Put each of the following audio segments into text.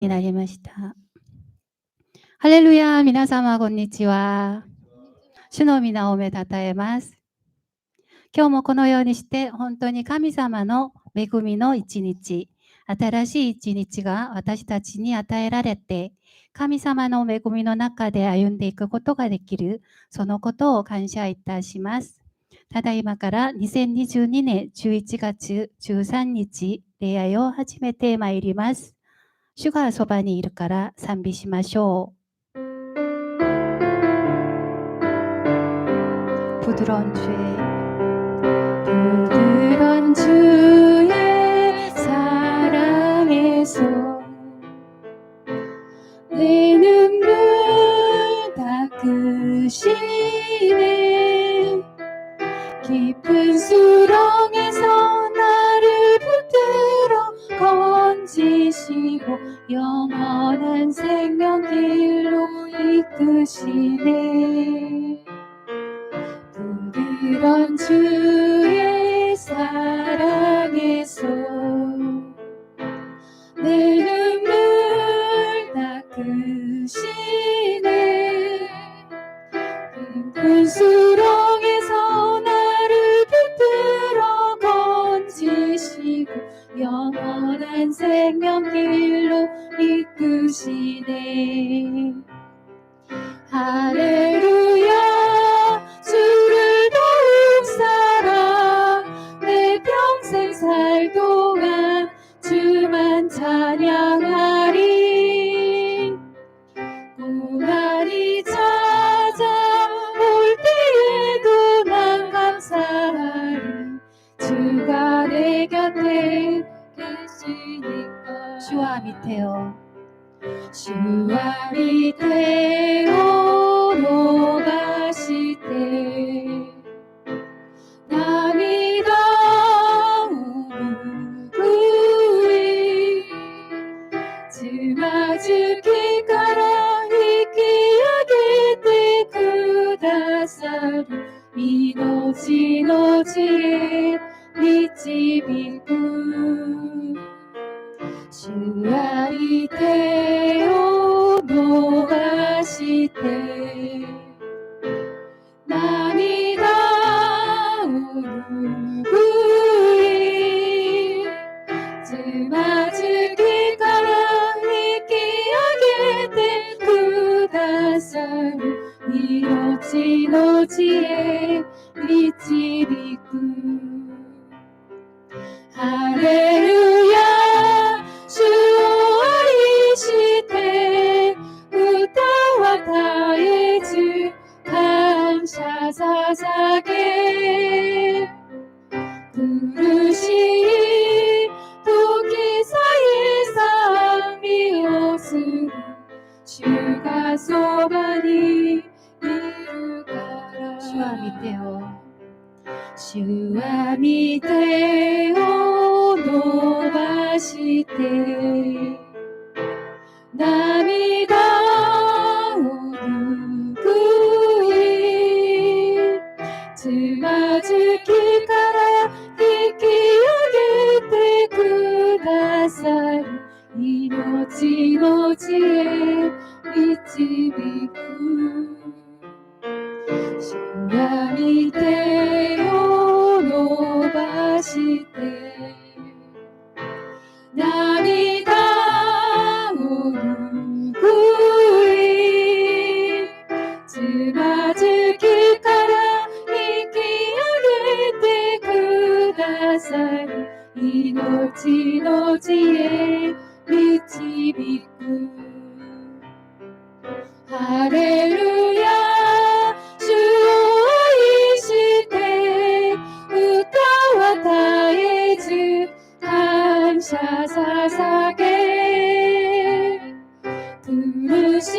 になりました。ハレルヤ、皆様こんにちは。主の皆をめたたえます。今日もこのようにして本当に神様の恵みの一日、新しい一日が私たちに与えられて、神様の恵みの中で歩んでいくことができる、そのことを感謝いたします。ただいまから2022年11月13日、礼拝を始めてまいります。主がそばにいるから賛美しましょう。부드러운 주의 사랑에서 내 눈물 닦으시네. 깊은 수렁에서 나를 붙들어 건지시고 영원한 생명길로 이끄시네. 부드러운 주의 사랑에서 내 눈물 닦으시네. 깊은 수렁에서 나를 붙들어 건지시고 영원한 생명길로 이끄시네. 할렐루야, 주를 더욱 사랑, 내 평생 살 동안 주만 찬양하리. 고난이 찾아올 때에도 난 감사하리. 주가 내 곁에 계시니까. 주와 밑에요. 주와 밑에요 노가시되 남이다운 우리 주마주기 가라 이기하게 때 그다사리 이노지노지에 미치비구 주와 밑에요 노가시되 남이다운 우리 주마주기 가라 이기하게 때 그다사리 이노지노지에 미치비구 할렐루야 주와이시되 우타와 타의 주 감사사사게 부르시 도기사의 삶이오으니 주가 소반이 이루가라. 주와 밑에요. 주와 밑에요 노가시되 남이다운 누구이 주마주기 가라 이기하게 때 그다사리 이노지노지에 미치비구 주와 밑에요 노가시되 남이다운 누구이 주마주기 가라 이기하게 때 그다사리 이노지노지에 미치비구 할렐루야 주이시되 우타와 타의 주 감사사사게 부르시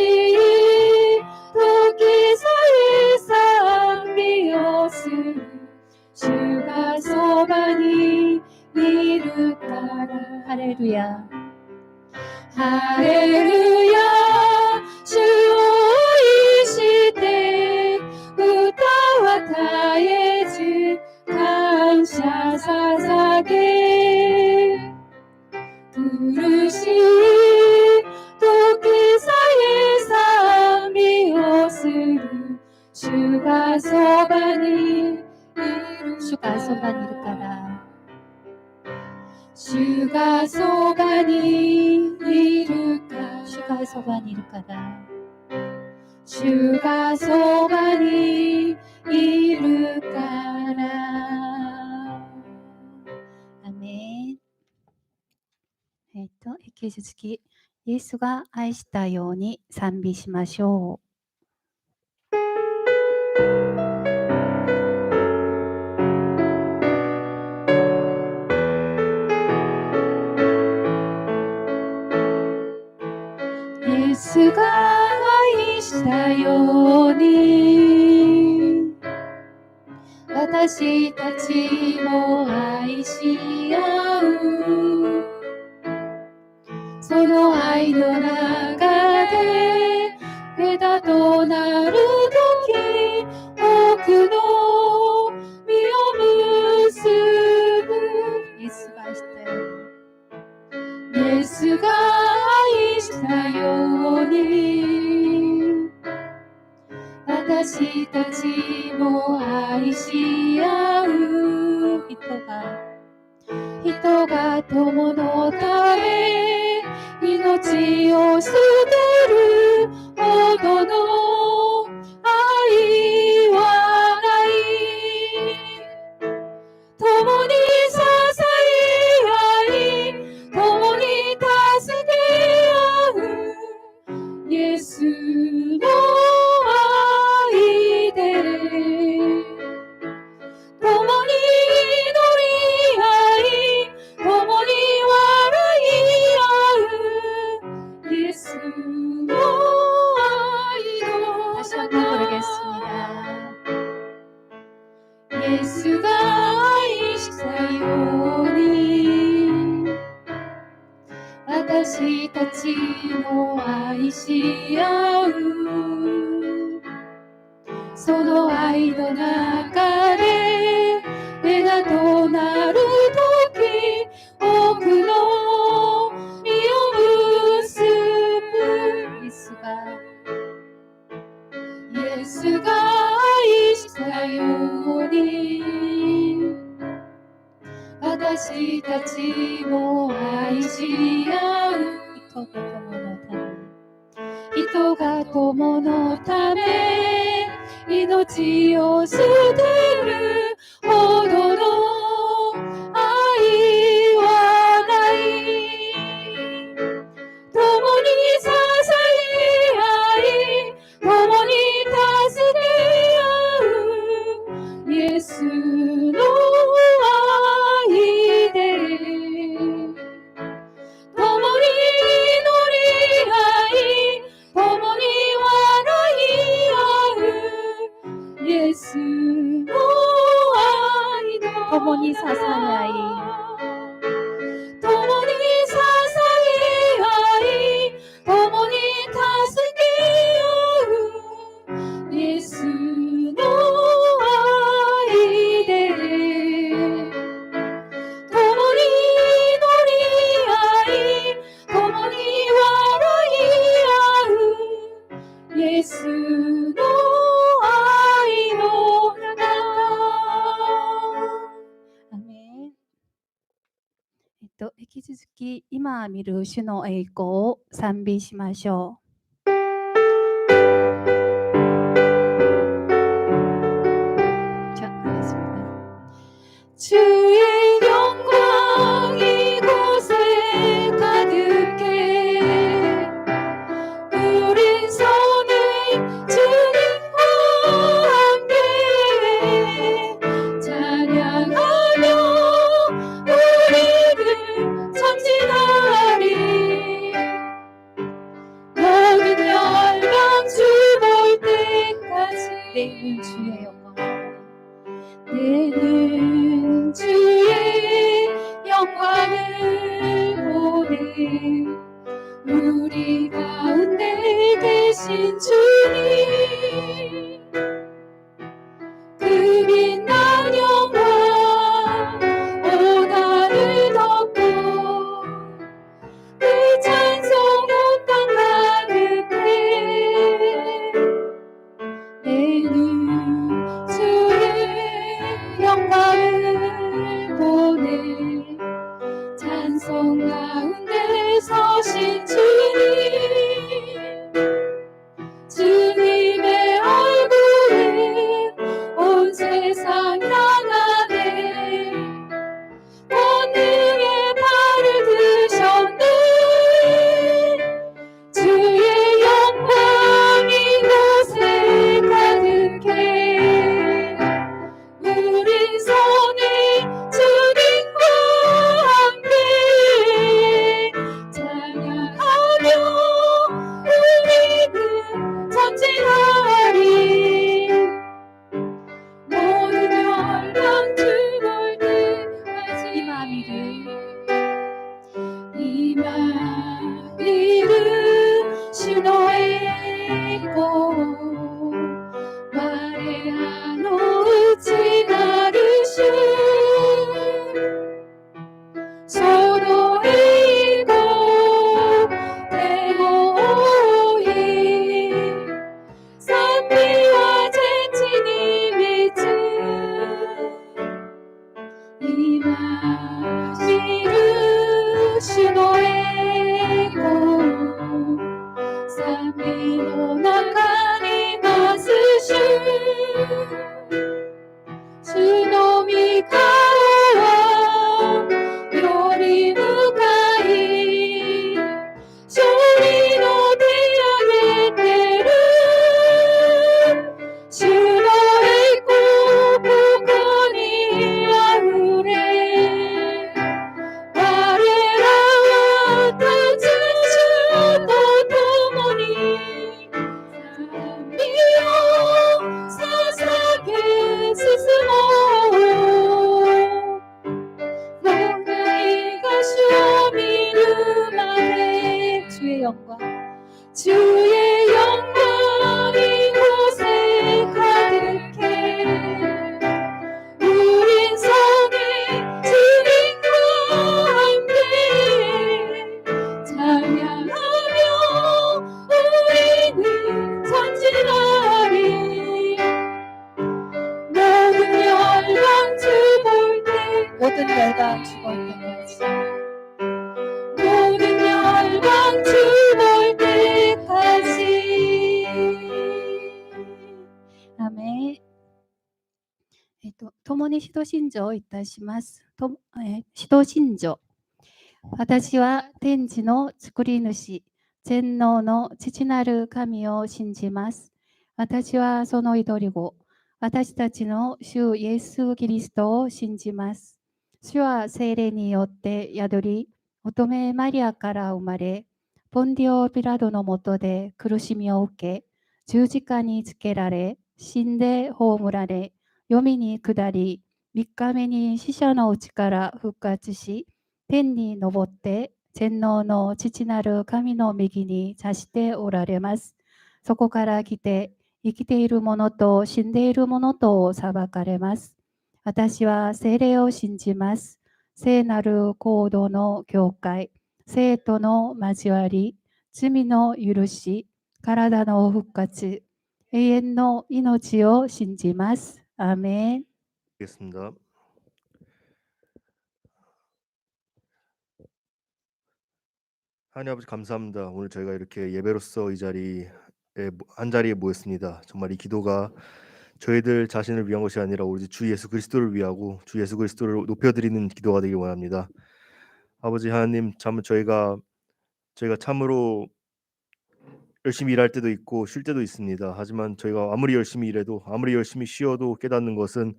도기사의 삶이었으니 주가 소반이 이루가라. 할렐루야 할렐루야 주이시되 우타와 타의 주 감사사사게 부르시 주가そばにいるから주가そばにいるから주가そばにいるからアメン。引き続きイエスが愛したように賛美しましょう。イエスが愛したように私たちも愛し合うその愛の中で枝となる時多くの実を結ぶイエスが愛したようにイエスが愛したように私たちも愛し合う人が友のため命を捨てるほどの愛はない共に支え合い共に助け合うイエスの愛で共に祈り合い共に笑い合うイエスの愛の다시 한번 부르겠습니다. 예수가愛したように私たちも愛し合うその愛の中で枝となる時多くの実を結ぶイエスが愛したように私たちも愛し合う人が友のため命を捨てるほどの愛はない共に支え合い共に助け合うイエスの愛で共に祈り合い共に笑い合うイエスの愛の共に支え合い共に支え合い共に助け合うイエスの愛で共に祈り合い共に笑い合うイエスの愛の中アメン。引き続き今見る主の栄光を賛美しましょう。주의 영광 이곳에 가득해 우린 손을 주님과 함께 찬양하며 우리를 전진하리 모든 열방 주 볼 때까지 내는 주의 영광 내는 주의 영광을 보내 우리 가운데 계신 주님 그 빛난 영광 오나를 덮고 그 찬송 온땅 가득해 내는 주의 영광을 보내 찬양하며 영광 주의 영광 이곳에 가득해 우린 성의 주님과 함께 찬양하며 우리는 전진하리 모든 열방 주 볼 때 모든 열방 주 볼 때까지 모든 열방 주 볼 때까지 아멘 共に使徒信条をいたします。使徒信条。私は天地の作り主、全能の父なる神を信じます。私はその祈り子、私たちの主イエス・キリストを信じます。主は聖霊によって宿り、乙女マリアから生まれ、ポンディオ・ピラドのもとで苦しみを受け、十字架につけられ、死んで葬られ、黄泉に下り、3日目に死者のうちから復活し、天に昇って全能の父なる神の右に座しておられます。そこから来て、生きている者と死んでいる者とを裁かれます。私は聖霊を信じます。聖なる行動の教会、生徒の交わり、罪の許し、体の復活、永遠の命を信じます。アーメン。 겠습니다. 하나님 아버지 감사합니다. 오늘 저희가 이렇게 예배로서 이 자리에 한 자리에 모였습니다. 정말 이 기도가 저희들 자신을 위한 것이 아니라 오로지 주 예수 그리스도를 위하고 주 예수 그리스도를 높여드리는 기도가 되길 원합니다. 아버지 하나님, 참 저희가 참으로 열심히 일할 때도 있고 쉴 때도 있습니다. 하지만 저희가 아무리 열심히 일해도 아무리 열심히 쉬어도 깨닫는 것은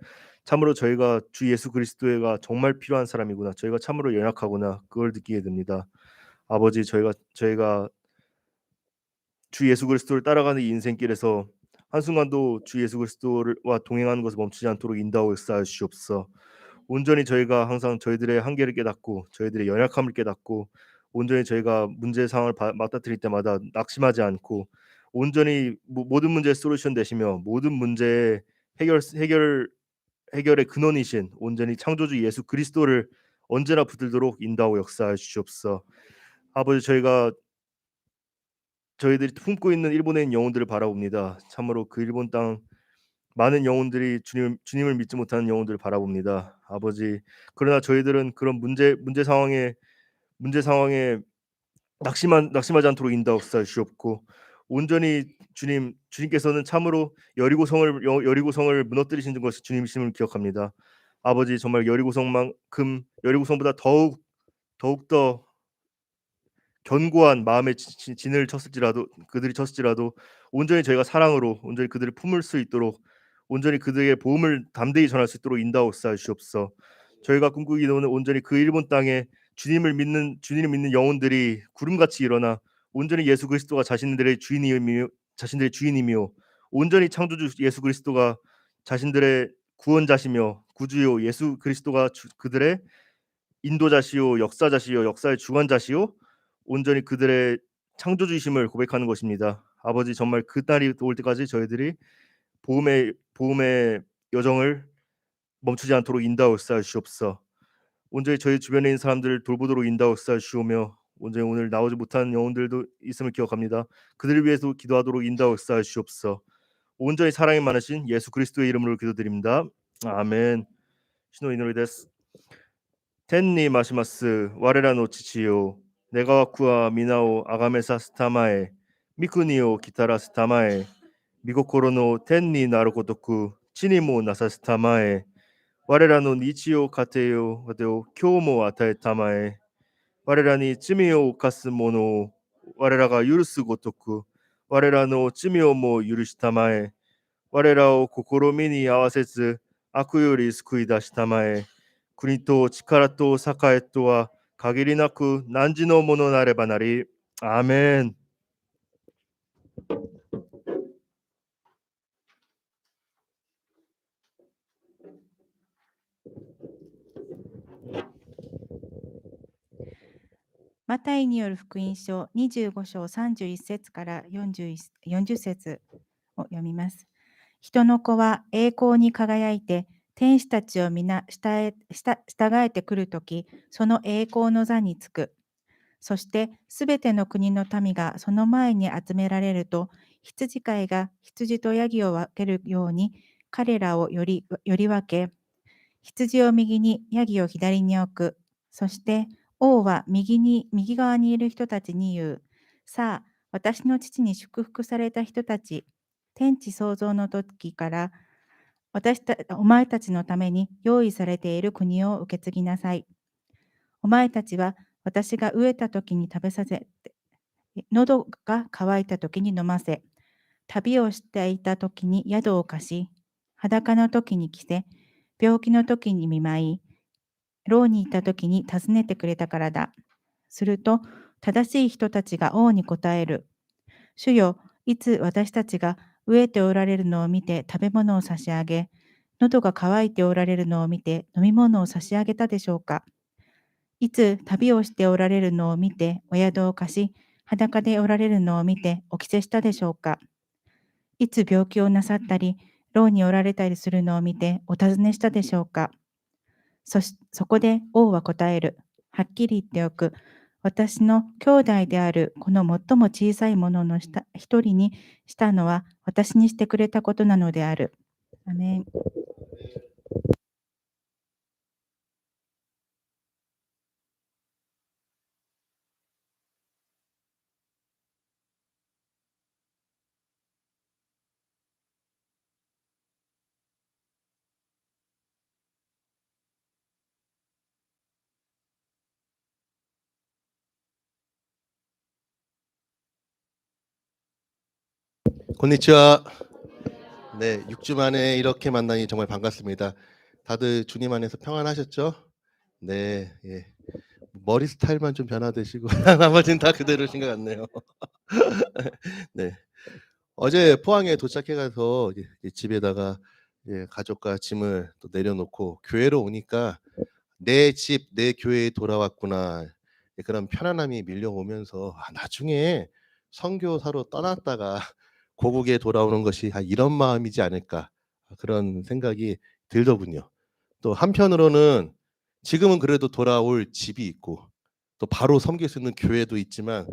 참으로 저희가 주 예수 그리스도가 정말 필요한 사람이구나, 저희가 참으로 연약하구나, 그걸 느끼게 됩니다. 아버지, 저희가 주 예수 그리스도를 따라가는 이 인생길에서 한순간도 주 예수 그리스도와 동행하는 것을 멈추지 않도록 인도하고 역사하여 주시옵소서. 온전히 저희가 항상 저희들의 한계를 깨닫고 저희들의 연약함을 깨닫고 온전히 저희가 문제 상황을 맞닥뜨릴 때마다 낙심하지 않고 온전히 모든 문제의 솔루션 되시며 모든 문제의 해결의 근원이신 온전히 창조주 예수 그리스도를 언제나 붙들도록 인도하고 역사하여 주시옵소서. 아버지, 저희들이 품고 있는 일본에 있는 영혼들을 바라봅니다. 참으로 그 일본 땅 많은 영혼들이 주님을 믿지 못하는 영혼들을 바라봅니다. 아버지, 그러나 저희들은 그런 문제 상황에 낙심하지 않도록 인도하옵소서 주옵고 온전히 주님께서는 참으로 여리고성을 무너뜨리신 것이 주님이심을 기억합니다. 아버지, 정말 여리고성보다 더욱더 견고한 마음의 진을 그들이 쳤을지라도 온전히 저희가 사랑으로 온전히 그들을 품을 수 있도록 온전히 그들에게 복음을 담대히 전할 수 있도록 인도하옵소서 주옵소서. 저희가 꿈꾸기는 온전히 그 일본 땅에 주님을 믿는 영혼들이 구름같이 일어나 온전히 예수 그리스도가 자신들의 주인이며 온전히 창조주 예수 그리스도가 자신들의 구원자시며 구주요 예수 그리스도가 그들의 인도자시요 역사자시요 역사의 주관자시요 온전히 그들의 창조주이심을 고백하는 것입니다. 아버지, 정말 그 날이 올 때까지 저희들이 복음의 여정을 멈추지 않도록 인도하옵소서 주옵소서. 온전히 저희 주변에 있는 사람들을 돌보도록 인도하옵소서 주오며 온전히 오늘 나오지 못한 영혼들도 있음을 기억합니다. 그들을 위해서 기도하도록 인도하옵소서 주옵소서. 온전히 사랑이 많으신 예수 그리스도의 이름으로 기도드립니다. 아멘. 신호 이노리 데스. 天にまします我らの父よ、願わくは皆をあがめさすたまえ、御国をきたらすたまえ、御心の天になるごとく地にもなさすたまえ、我らの日曜家庭を今日も与えたまえ、我らに罪を犯す者を我らが許すごとく我らの罪をも許したまえ、我らを試みに合わせず悪より救い出したまえ、国と力と栄とは限りなく汝のものなればなり。アーメン。マタイによる福音書25章31節から40節を読みます。人の子は栄光に輝いて、天使たちを皆従えてくるとき、その栄光の座につく。そしてすべての国の民がその前に集められると、羊飼いが羊とヤギを分けるように彼らをより分け、羊を右にヤギを左に置く。そして王は右側にいる人たちに言う。さあ、私の父に祝福された人たち、天地創造の時からお前たちのために用意されている国を受け継ぎなさい。お前たちは私が飢えた時に食べさせて、喉が渇いた時に飲ませ、旅をしていた時に宿を貸し、裸の時に着せ、病気の時に見舞い、牢にいた時に訪ねてくれたからだ。すると、正しい人たちが王に答える。主よ、いつ私たちが飢えておられるのを見て食べ物を差し上げ、喉が渇いておられるのを見て飲み物を差し上げたでしょうか。いつ旅をしておられるのを見てお宿を貸し、裸でおられるのを見てお着せしたでしょうか。いつ病気をなさったり、牢におられたりするのを見てお尋ねしたでしょうか。そこで王は答える。はっきり言っておく。私の兄弟であるこの最も小さいものの一人にしたのは私にしてくれたことなのである。アメン。konnichiwa. 네, 6주 만에 이렇게 만나니 정말 반갑습니다. 다들 주님 안에서 평안하셨죠? 네, 예. 머리 스타일만 좀 변화되시고 나머지는 다 그대로신 것 같네요. 네, 어제 포항에 도착해가서 집에다가 가족과 짐을 또 내려놓고 교회로 오니까 내 집, 내 교회에 돌아왔구나. 그런 편안함이 밀려오면서 나중에 선교사로 떠났다가 고국에 돌아오는 것이 이런 마음이지 않을까 그런 생각이 들더군요. 또 한편으로는 지금은 그래도 돌아올 집이 있고 또 바로 섬길 수 있는 교회도 있지만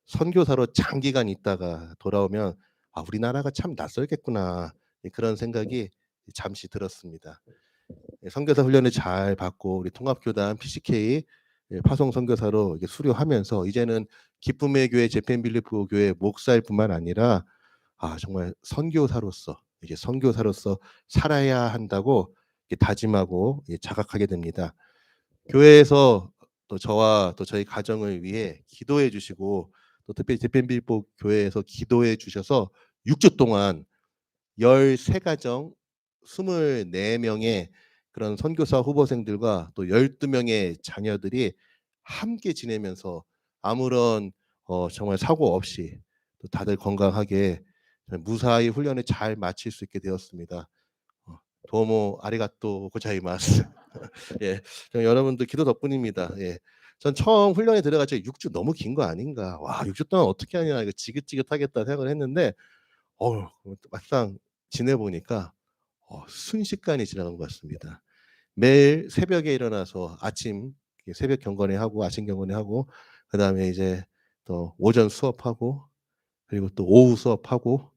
선교사로 장기간 있다가 돌아오면 우리나라가 참 낯설겠구나 그런 생각이 잠시 들었습니다. 선교사 훈련을 잘 받고 우리 통합교단 PCK 파송 선교사로 수료하면서 이제는 기쁨의 교회 재팬빌리프 교회 목사일 뿐만 아니라 정말 선교사로서 이제 선교사로서 살아야 한다고 다짐하고 자각하게 됩니다. 교회에서 또 저와 또 저희 가정을 위해 기도해 주시고 또 특별히 재팬빌리프 교회에서 기도해 주셔서 6주 동안 13가정 24명의 그런 선교사 후보생들과 또 12명의 자녀들이 함께 지내면서 아무런 정말 사고 없이 또 다들 건강하게 무사히 훈련을 잘 마칠 수 있게 되었습니다. 도모 아리가또 고자이마스. 예, 여러분들 기도 덕분입니다. 예, 전 처음 훈련에 들어갈 때 6주 너무 긴 거 아닌가. 와, 6주 동안 어떻게 하냐 이거 지긋지긋하겠다 생각을 했는데 막상 지내보니까 순식간에 지나간 것 같습니다. 매일 새벽에 일어나서 아침 새벽 경건회하고 아침 경건회하고 그다음에 이제 또 오전 수업하고 그리고 또 오후 수업하고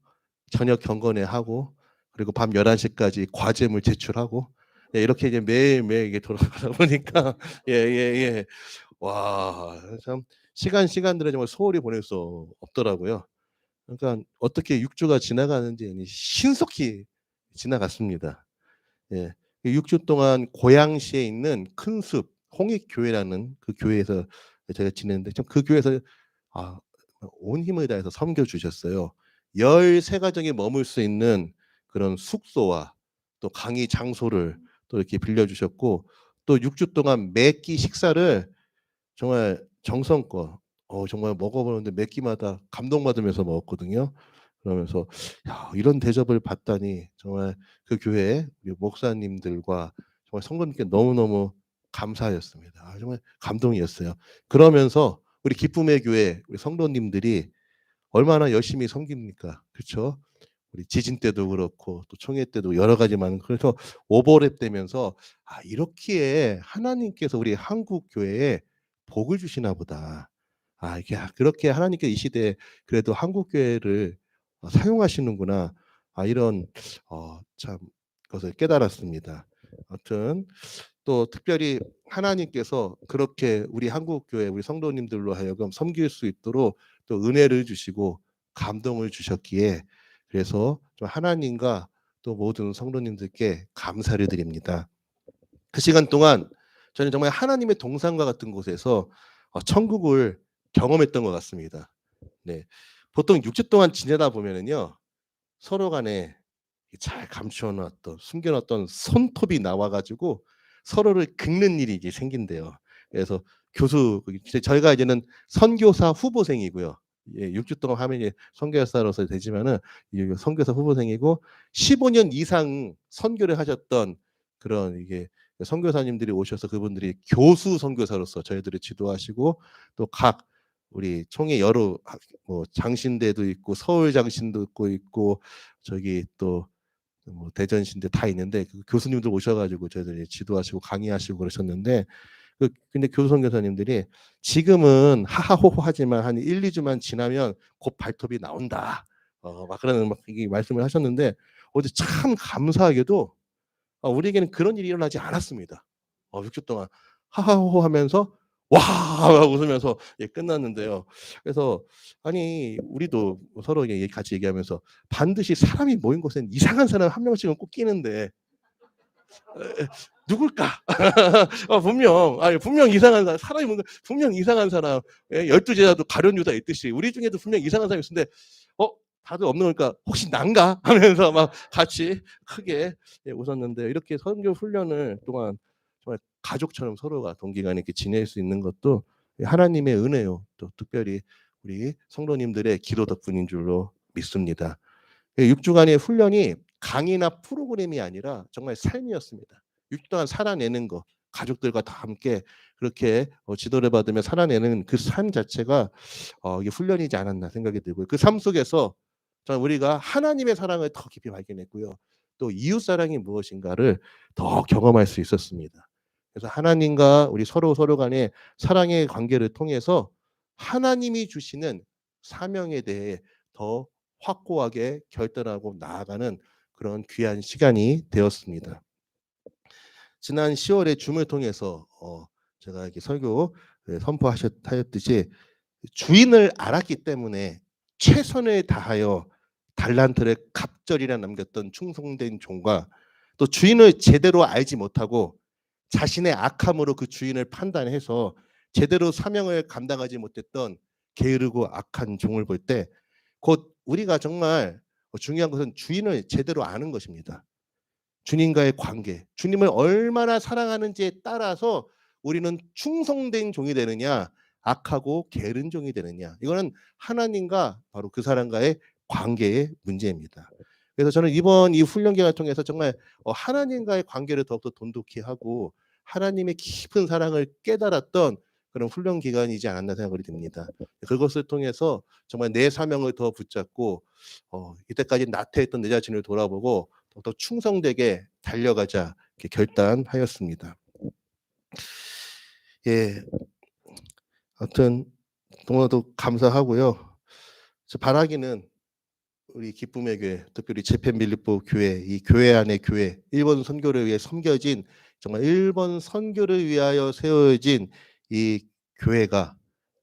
저녁 경건회하고 그리고 밤 11시까지 과제물 제출하고 이렇게 이제 매일매일 이게 돌아가다 보니까 예. 와, 참 시간들을 정말 소홀히 보낼 수 없더라고요. 그러니까 어떻게 6주가 지나가는지 신속히 지나갔습니다. 예. 6주 동안 고양시에 있는 큰숲 홍익교회라는 그 교회에서 제가 지냈는데 참 그 교회에서 온 힘을 다해서 섬겨 주셨어요. 13가정이 머물 수 있는 그런 숙소와 또 강의 장소를 또 이렇게 빌려 주셨고 또 6주 동안 매 끼 식사를 정말 정성껏 정말 먹어보는데 몇 끼마다 감동받으면서 먹었거든요. 그러면서 야, 이런 대접을 받다니 정말 그 교회 목사님들과 정말 성도님께 너무너무 감사했습니다. 정말 감동이었어요. 그러면서 우리 기쁨의 교회 우리 성도님들이 얼마나 열심히 섬깁니까? 그렇죠? 우리 지진 때도 그렇고 또 총회 때도 여러 가지 많은 그래서 오버랩 되면서 이렇게 하나님께서 우리 한국 교회에 복을 주시나 보다. 이게 그렇게 하나님께서 이 시대에 그래도 한국 교회를 사용하시는구나. 이런 참 것을 깨달았습니다. 아무튼 또 특별히 하나님께서 그렇게 우리 한국 교회 우리 성도님들로 하여금 섬길 수 있도록 또 은혜를 주시고 감동을 주셨기에 그래서 좀 하나님과 또 모든 성도님들께 감사를 드립니다. 그 시간 동안 저는 정말 하나님의 동산과 같은 곳에서 천국을 경험했던 것 같습니다. 네, 보통 6주 동안 지내다 보면은요 서로 간에 잘 감추어놨던 숨겨놨던 손톱이 나와가지고 서로를 긁는 일이 이제 생긴대요. 그래서 저희가 이제는 선교사 후보생이고요. 6주 동안 하면 이제 선교사로서 되지만은 선교사 후보생이고 15년 이상 선교를 하셨던 그런 이게 선교사님들이 오셔서 그분들이 교수 선교사로서 저희들을 지도하시고 또 각 우리 총회 여러 뭐 장신대도 있고 서울 장신도 있고 저기 또 뭐 대전신대 다 있는데 그 교수님들 오셔가지고 저희들이 지도하시고 강의하시고 그러셨는데 근데 교수 선교사님들이 지금은 하하호호 하지만 한 1, 2주만 지나면 곧 발톱이 나온다. 막 그런 이게 말씀을 하셨는데 어제 참 감사하게도 우리에게는 그런 일이 일어나지 않았습니다. 6주 동안 하하호호 하면서 와 웃으면서 끝났는데요. 그래서 아니 우리도 서로 같이 얘기하면서 반드시 사람이 모인 곳엔 이상한 사람 한 명씩은 꼭 끼는데 누굴까? 분명 이상한 사람이 뭔가 분명 이상한 사람 12제자도 가룟 유다 있듯이 우리 중에도 분명 이상한 사람이 있는데 다들 없는 거니까 혹시 난가? 하면서 막 같이 크게 웃었는데 이렇게 선교 훈련을 동안 정말 가족처럼 서로가 동기간에 이렇게 지낼 수 있는 것도 하나님의 은혜요. 또 특별히 우리 성도님들의 기도 덕분인 줄로 믿습니다. 6주간의 훈련이 강의나 프로그램이 아니라 정말 삶이었습니다. 6주 동안 살아내는 거, 가족들과 다 함께 그렇게 지도를 받으며 살아내는 그 삶 자체가 이게 훈련이지 않았나 생각이 들고요. 그 삶 속에서 우리가 하나님의 사랑을 더 깊이 발견했고요. 또 이웃 사랑이 무엇인가를 더 경험할 수 있었습니다. 그래서 하나님과 우리 서로 간의 사랑의 관계를 통해서 하나님이 주시는 사명에 대해 더 확고하게 결단하고 나아가는 그런 귀한 시간이 되었습니다. 지난 10월에 줌을 통해서 제가 이렇게 설교 선포하셨듯이 주인을 알았기 때문에 최선을 다하여 달란트를 갑절이라 남겼던 충성된 종과 또 주인을 제대로 알지 못하고 자신의 악함으로 그 주인을 판단해서 제대로 사명을 감당하지 못했던 게으르고 악한 종을 볼 때 곧 우리가 정말 중요한 것은 주인을 제대로 아는 것입니다. 주님과의 관계, 주님을 얼마나 사랑하는지에 따라서 우리는 충성된 종이 되느냐 악하고 게으른 종이 되느냐 이거는 하나님과 바로 그 사람과의 관계의 문제입니다. 그래서 저는 이번 이 훈련 기간을 통해서 정말 하나님과의 관계를 더욱더 돈독히 하고 하나님의 깊은 사랑을 깨달았던 그런 훈련 기간이지 않았나 생각이 듭니다. 그것을 통해서 정말 내 사명을 더 붙잡고 이때까지 나태했던 내 자신을 돌아보고 더 충성되게 달려가자 이렇게 결단하였습니다. 아무튼 너무나도 감사하고요. 바라기는 우리 기쁨의 교회, 특별히 재팬빌립보 교회, 이 교회 안의 교회, 일본 선교를 위해 섬겨진 정말 일본 선교를 위하여 세워진 이 교회가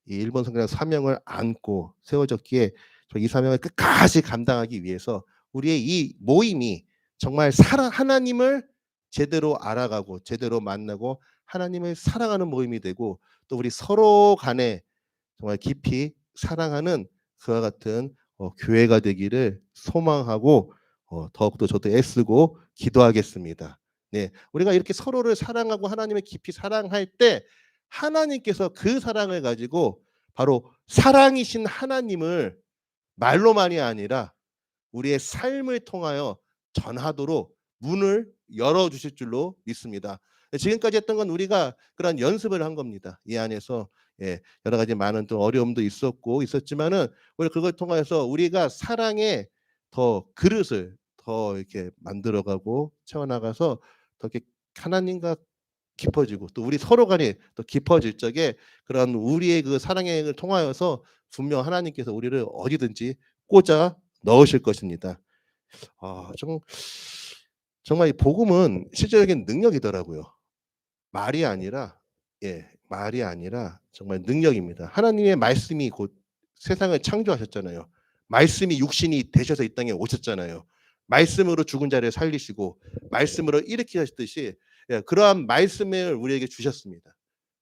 이 일본 선교의 사명을 안고 세워졌기에 이 사명을 끝까지 감당하기 위해서 우리의 이 모임이 정말 하나님을 제대로 알아가고 제대로 만나고 하나님을 사랑하는 모임이 되고 또 우리 서로 간에 정말 깊이 사랑하는 그와 같은 교회가 되기를 소망하고 더욱더 저도 애쓰고 기도하겠습니다. 네, 우리가 이렇게 서로를 사랑하고 하나님을 깊이 사랑할 때 하나님께서 그 사랑을 가지고 바로 사랑이신 하나님을 말로만이 아니라 우리의 삶을 통하여 전하도록 문을 열어주실 줄로 믿습니다. 지금까지 했던 건 우리가 그런 연습을 한 겁니다. 이 안에서 여러 가지 많은 또 어려움도 있었지만은 우리 그걸 통해서 우리가 사랑의 더 그릇을 더 이렇게 만들어가고 채워나가서 더 이렇게 하나님과 깊어지고 또 우리 서로 간에 더 깊어질 적에 그런 우리의 그 사랑의 행을 통하여서 분명 하나님께서 우리를 어디든지 꽂아 넣으실 것입니다. 정말 이 복음은 실제적인 능력이더라고요. 말이 아니라 말이 아니라 정말 능력입니다. 하나님의 말씀이 곧 세상을 창조하셨잖아요. 말씀이 육신이 되셔서 이 땅에 오셨잖아요. 말씀으로 죽은 자를 살리시고 말씀으로 일으키셨듯이 그러한 말씀을 우리에게 주셨습니다.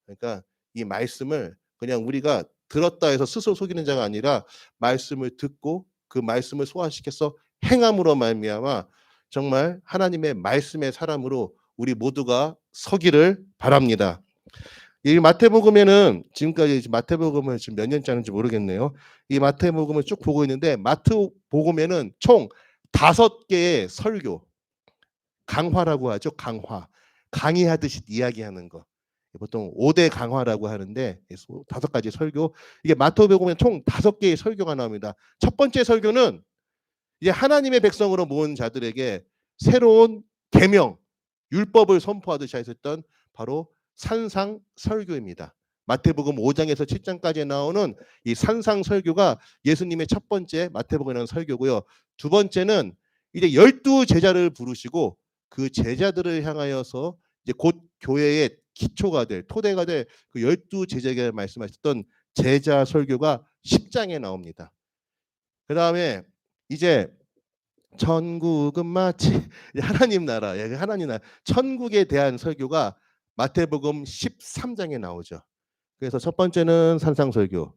그러니까 이 말씀을 그냥 우리가 들었다 해서 스스로 속이는 자가 아니라 말씀을 듣고 그 말씀을 소화시켜서 행함으로 말미암아 정말 하나님의 말씀의 사람으로 우리 모두가 서기를 바랍니다. 이 마태복음에는 지금까지 마태복음을 지금 몇 년째 하는지 모르겠네요. 이 마태복음을 쭉 보고 있는데 마태복음에는 총 5개의 설교, 강화라고 하죠. 강의하듯이 이야기하는 거. 보통 5대 강화라고 하는데 5가지 설교. 이게 마태복음에 총 5개의 설교가 나옵니다. 첫 번째 설교는 이제 하나님의 백성으로 모은 자들에게 새로운 계명, 율법을 선포하듯이 하셨던 바로 산상 설교입니다. 마태복음 5장에서 7장까지 나오는 이 산상 설교가 예수님의 첫 번째 마태복음에 나온 설교고요. 두 번째는 이제 12 제자를 부르시고 그 제자들을 향하여서 이제 곧 교회의 기초가 될 토대가 될 그 12 제자에게 말씀하셨던 제자 설교가 10장에 나옵니다. 그다음에 이제 천국은 마치 하나님 나라, 천국에 대한 설교가 마태복음 13장에 나오죠. 그래서 첫 번째는 산상설교,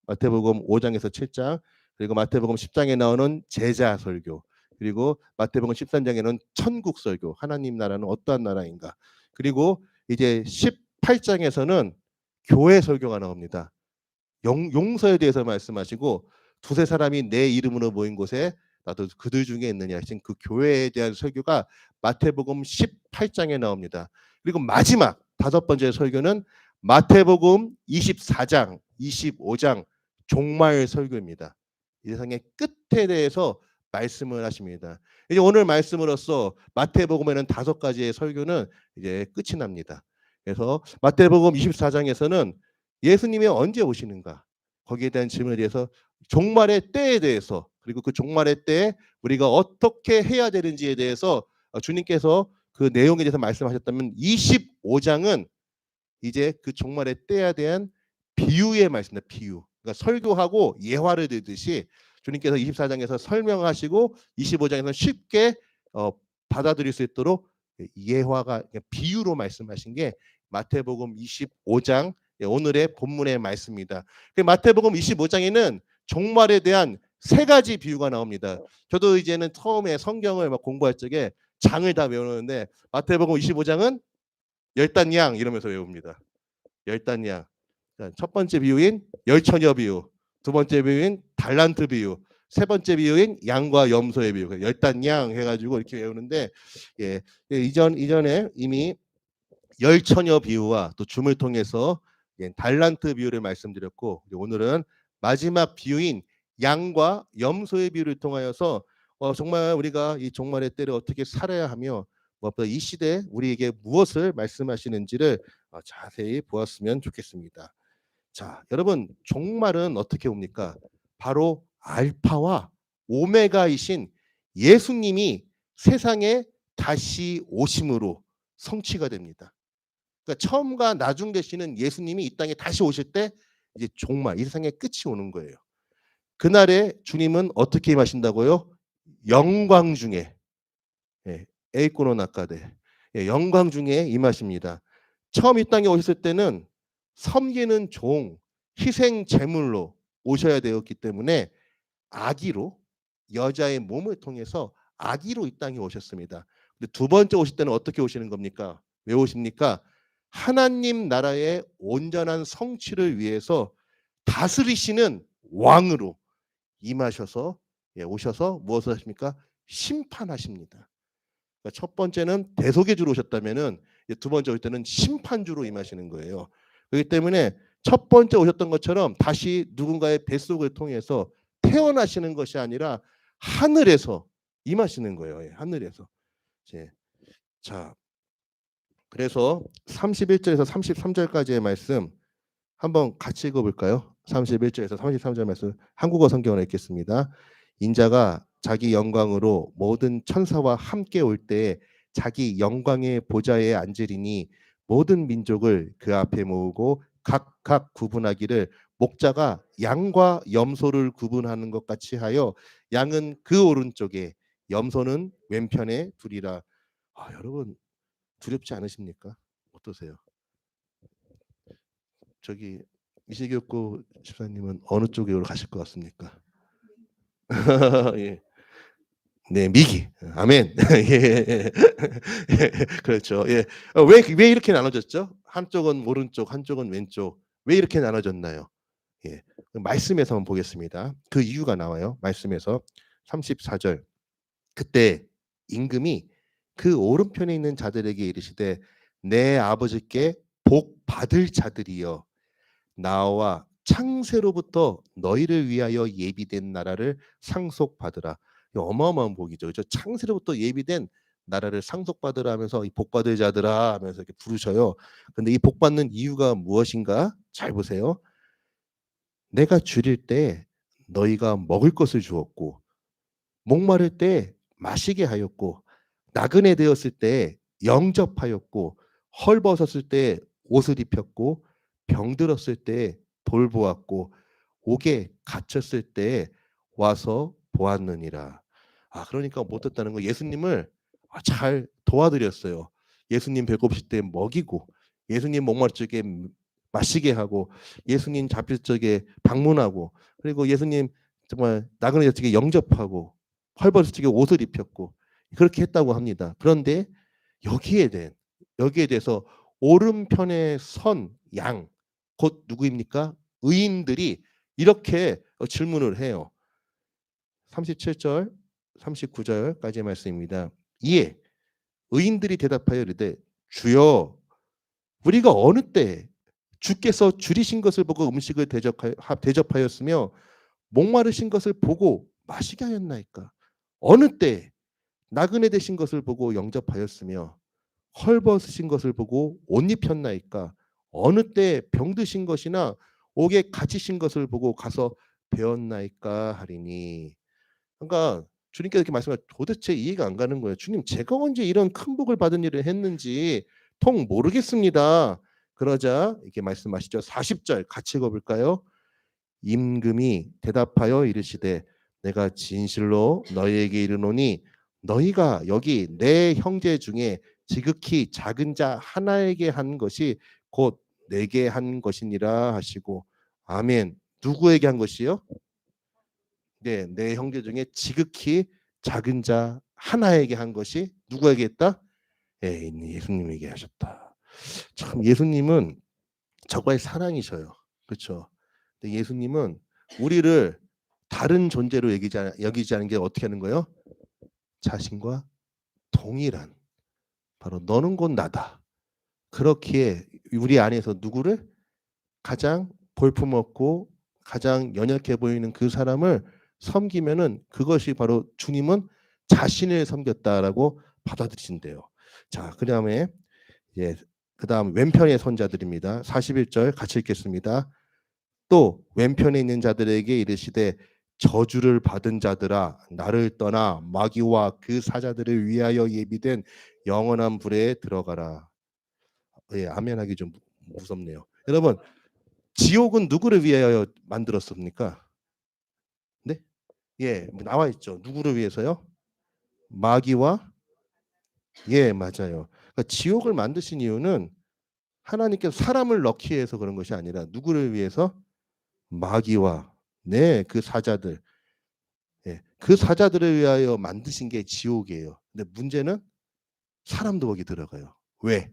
마태복음 5장에서 7장, 그리고 마태복음 10장에 나오는 제자 설교, 그리고 마태복음 13장에는 천국 설교, 하나님 나라는 어떠한 나라인가, 그리고 이제 18장에서는 교회 설교가 나옵니다. 용서에 대해서 말씀하시고 두세 사람이 내 이름으로 모인 곳에 나도 그들 중에 있느냐 하신 그 교회에 대한 설교가 마태복음 18장에 나옵니다. 그리고 마지막 5번째 설교는 마태복음 24장, 25장 종말 설교입니다. 이 세상의 끝에 대해서 말씀을 하십니다. 이제 오늘 말씀으로써 마태복음에는 5가지의 설교는 이제 끝이 납니다. 그래서 마태복음 24장에서는 예수님이 언제 오시는가, 거기에 대한 질문에 대해서 종말의 때에 대해서, 그리고 그 종말의 때에 우리가 어떻게 해야 되는지에 대해서 주님께서 그 내용에 대해서 말씀하셨다면 25장은 이제 그 종말의 때에 대한 비유의 말씀입니다. 비유. 그러니까 설교하고 예화를 들듯이 주님께서 24장에서 설명하시고 25장에서 쉽게 받아들일 수 있도록 예화가 비유로 말씀하신 게 마태복음 25장 오늘의 본문의 말씀입니다. 마태복음 25장에는 종말에 대한 3가지 비유가 나옵니다. 저도 이제는 처음에 성경을 막 공부할 적에 장을 다 외우는데 마태복음 25장은 열단양 이러면서 외웁니다. 열단양. 첫 번째 비유인 열처녀 비유, 두 번째 비유인 달란트 비유, 세 번째 비유인 양과 염소의 비유. 열단양 해가지고 이렇게 외우는데 이전에 이미 열처녀 비유와 또 줌을 통해서 달란트 비유를 말씀드렸고, 오늘은 마지막 비유인 양과 염소의 비유를 통하여서 정말 우리가 이 종말의 때를 어떻게 살아야 하며 무엇보다 이 시대에 우리에게 무엇을 말씀하시는지를 자세히 보았으면 좋겠습니다. 자, 여러분, 종말은 어떻게 옵니까? 바로 알파와 오메가이신 예수님이 세상에 다시 오심으로 성취가 됩니다. 그러니까 처음과 나중 되시는 예수님이 이 땅에 다시 오실 때 이제 종말, 이 세상의 끝이 오는 거예요. 그날에 주님은 어떻게 임하신다고요? 영광 중에, 에이코노 나카데, 영광 중에 임하십니다. 처음 이 땅에 오셨을 때는 섬기는 종, 희생 제물로 오셔야 되었기 때문에 아기로, 여자의 몸을 통해서 아기로 이 땅에 오셨습니다. 근데 두 번째 오실 때는 어떻게 오시는 겁니까? 왜 오십니까? 하나님 나라의 온전한 성취를 위해서 다스리시는 왕으로 임하셔서 오셔서 무엇을 하십니까? 심판하십니다. 그러니까 첫 번째는 대속의 주로 오셨다면은 두 번째 올 때는 심판주로 임하시는 거예요. 그렇기 때문에 첫 번째 오셨던 것처럼 다시 누군가의 뱃속을 통해서 태어나시는 것이 아니라 하늘에서 임하시는 거예요. 예, 하늘에서. 예. 자, 그래서 31절에서 33절까지의 말씀 한번 같이 읽어볼까요? 31절에서 33절 말씀 한국어 성경으로 읽겠습니다. 인자가 자기 영광으로 모든 천사와 함께 올 때에 자기 영광의 보좌에 앉으리니 모든 민족을 그 앞에 모으고 각각 구분하기를 목자가 양과 염소를 구분하는 것 같이 하여 양은 그 오른쪽에 염소는 왼편에 두리라. 아, 여러분 두렵지 않으십니까? 어떠세요? 저기 이시교구 집사님은 어느 쪽으로 가실 것 같습니까? 예. 네, 미기. 아멘. 예. 그렇죠. 예. 왜 이렇게 나눠졌죠? 한쪽은 오른쪽, 한쪽은 왼쪽. 왜 이렇게 나눠졌나요? 예. 말씀에서 한번 보겠습니다. 그 이유가 나와요. 말씀에서 34절. 그때 임금이 그 오른편에 있는 자들에게 이르시되 내 아버지께 복 받을 자들이여 나와 창세로부터 너희를 위하여 예비된 나라를 상속받으라. 어마어마한 복이죠. 그렇죠? 창세로부터 예비된 나라를 상속받으라 하면서 이 복받을 자들아 하면서 이렇게 부르셔요. 근데 이 복받는 이유가 무엇인가? 잘 보세요. 내가 줄일 때 너희가 먹을 것을 주었고 목마를 때 마시게 하였고 나그네 되었을 때 영접하였고 헐벗었을 때 옷을 입혔고 병들었을 때 돌보았고 옥에 갇혔을 때 와서 보았느니라. 아, 그러니까 못했다는 거 예수님을 잘 도와드렸어요. 예수님 배고프실 때 먹이고 예수님 목마를 적에 마시게 하고 예수님 잡힐 적에 방문하고 그리고 예수님 정말 나그네 적에 영접하고 헐벗을 적에 옷을 입혔고 그렇게 했다고 합니다. 그런데 여기에 대해서 오른편에 선 양 곧 누구입니까? 의인들이 이렇게 질문을 해요. 37절, 39절까지의 말씀입니다. 이에 의인들이 대답하여 이르되 주여 우리가 어느 때 주께서 줄이신 것을 보고 음식을 대접하였으며 목마르신 것을 보고 마시게 하였나이까? 어느 때 나그네 되신 것을 보고 영접하였으며 헐벗으신 것을 보고 옷 입혔나이까? 어느 때 병드신 것이나 옥에 갇히신 것을 보고 가서 배웠나이까 하리니. 그러니까 주님께서 이렇게 말씀하시면 도대체 이해가 안 가는 거예요. 주님 제가 언제 이런 큰 복을 받은 일을 했는지 통 모르겠습니다. 그러자 이렇게 말씀하시죠. 40절 같이 읽어볼까요? 임금이 대답하여 이르시되 내가 진실로 너희에게 이르노니 너희가 여기 내 형제 중에 지극히 작은 자 하나에게 한 것이 곧 내게 한 것이니라 하시고 아멘. 누구에게 한 것이요? 네, 내 형제 중에 지극히 작은 자 하나에게 한 것이 누구에게 했다? 예, 예수님에게 하셨다. 참 예수님은 저가의 사랑이셔요. 그렇죠? 근데 예수님은 우리를 다른 존재로 여기지 않은 게 어떻게 하는 거예요? 자신과 동일한 바로 너는 곧 나다. 그렇기에 우리 안에서 누구를 가장 볼품없고 가장 연약해 보이는 그 사람을 섬기면은 그것이 바로 주님은 자신을 섬겼다라고 받아들이신대요. 자, 그다음에 그다음 왼편의 선자들입니다. 41절 같이 읽겠습니다. 또 왼편에 있는 자들에게 이르시되 저주를 받은 자들아 나를 떠나 마귀와 그 사자들을 위하여 예비된 영원한 불에 들어가라. 예, 아멘하기 좀 무섭네요. 여러분, 지옥은 누구를 위하여 만들었습니까? 네? 예, 나와 있죠. 누구를 위해서요? 마귀와 예, 맞아요. 그러니까 지옥을 만드신 이유는 하나님께서 사람을 넣기 위해서 그런 것이 아니라 누구를 위해서? 마귀와 네, 그 사자들. 예, 그 사자들을 위하여 만드신 게 지옥이에요. 근데 문제는 사람도 거기 들어가요. 왜?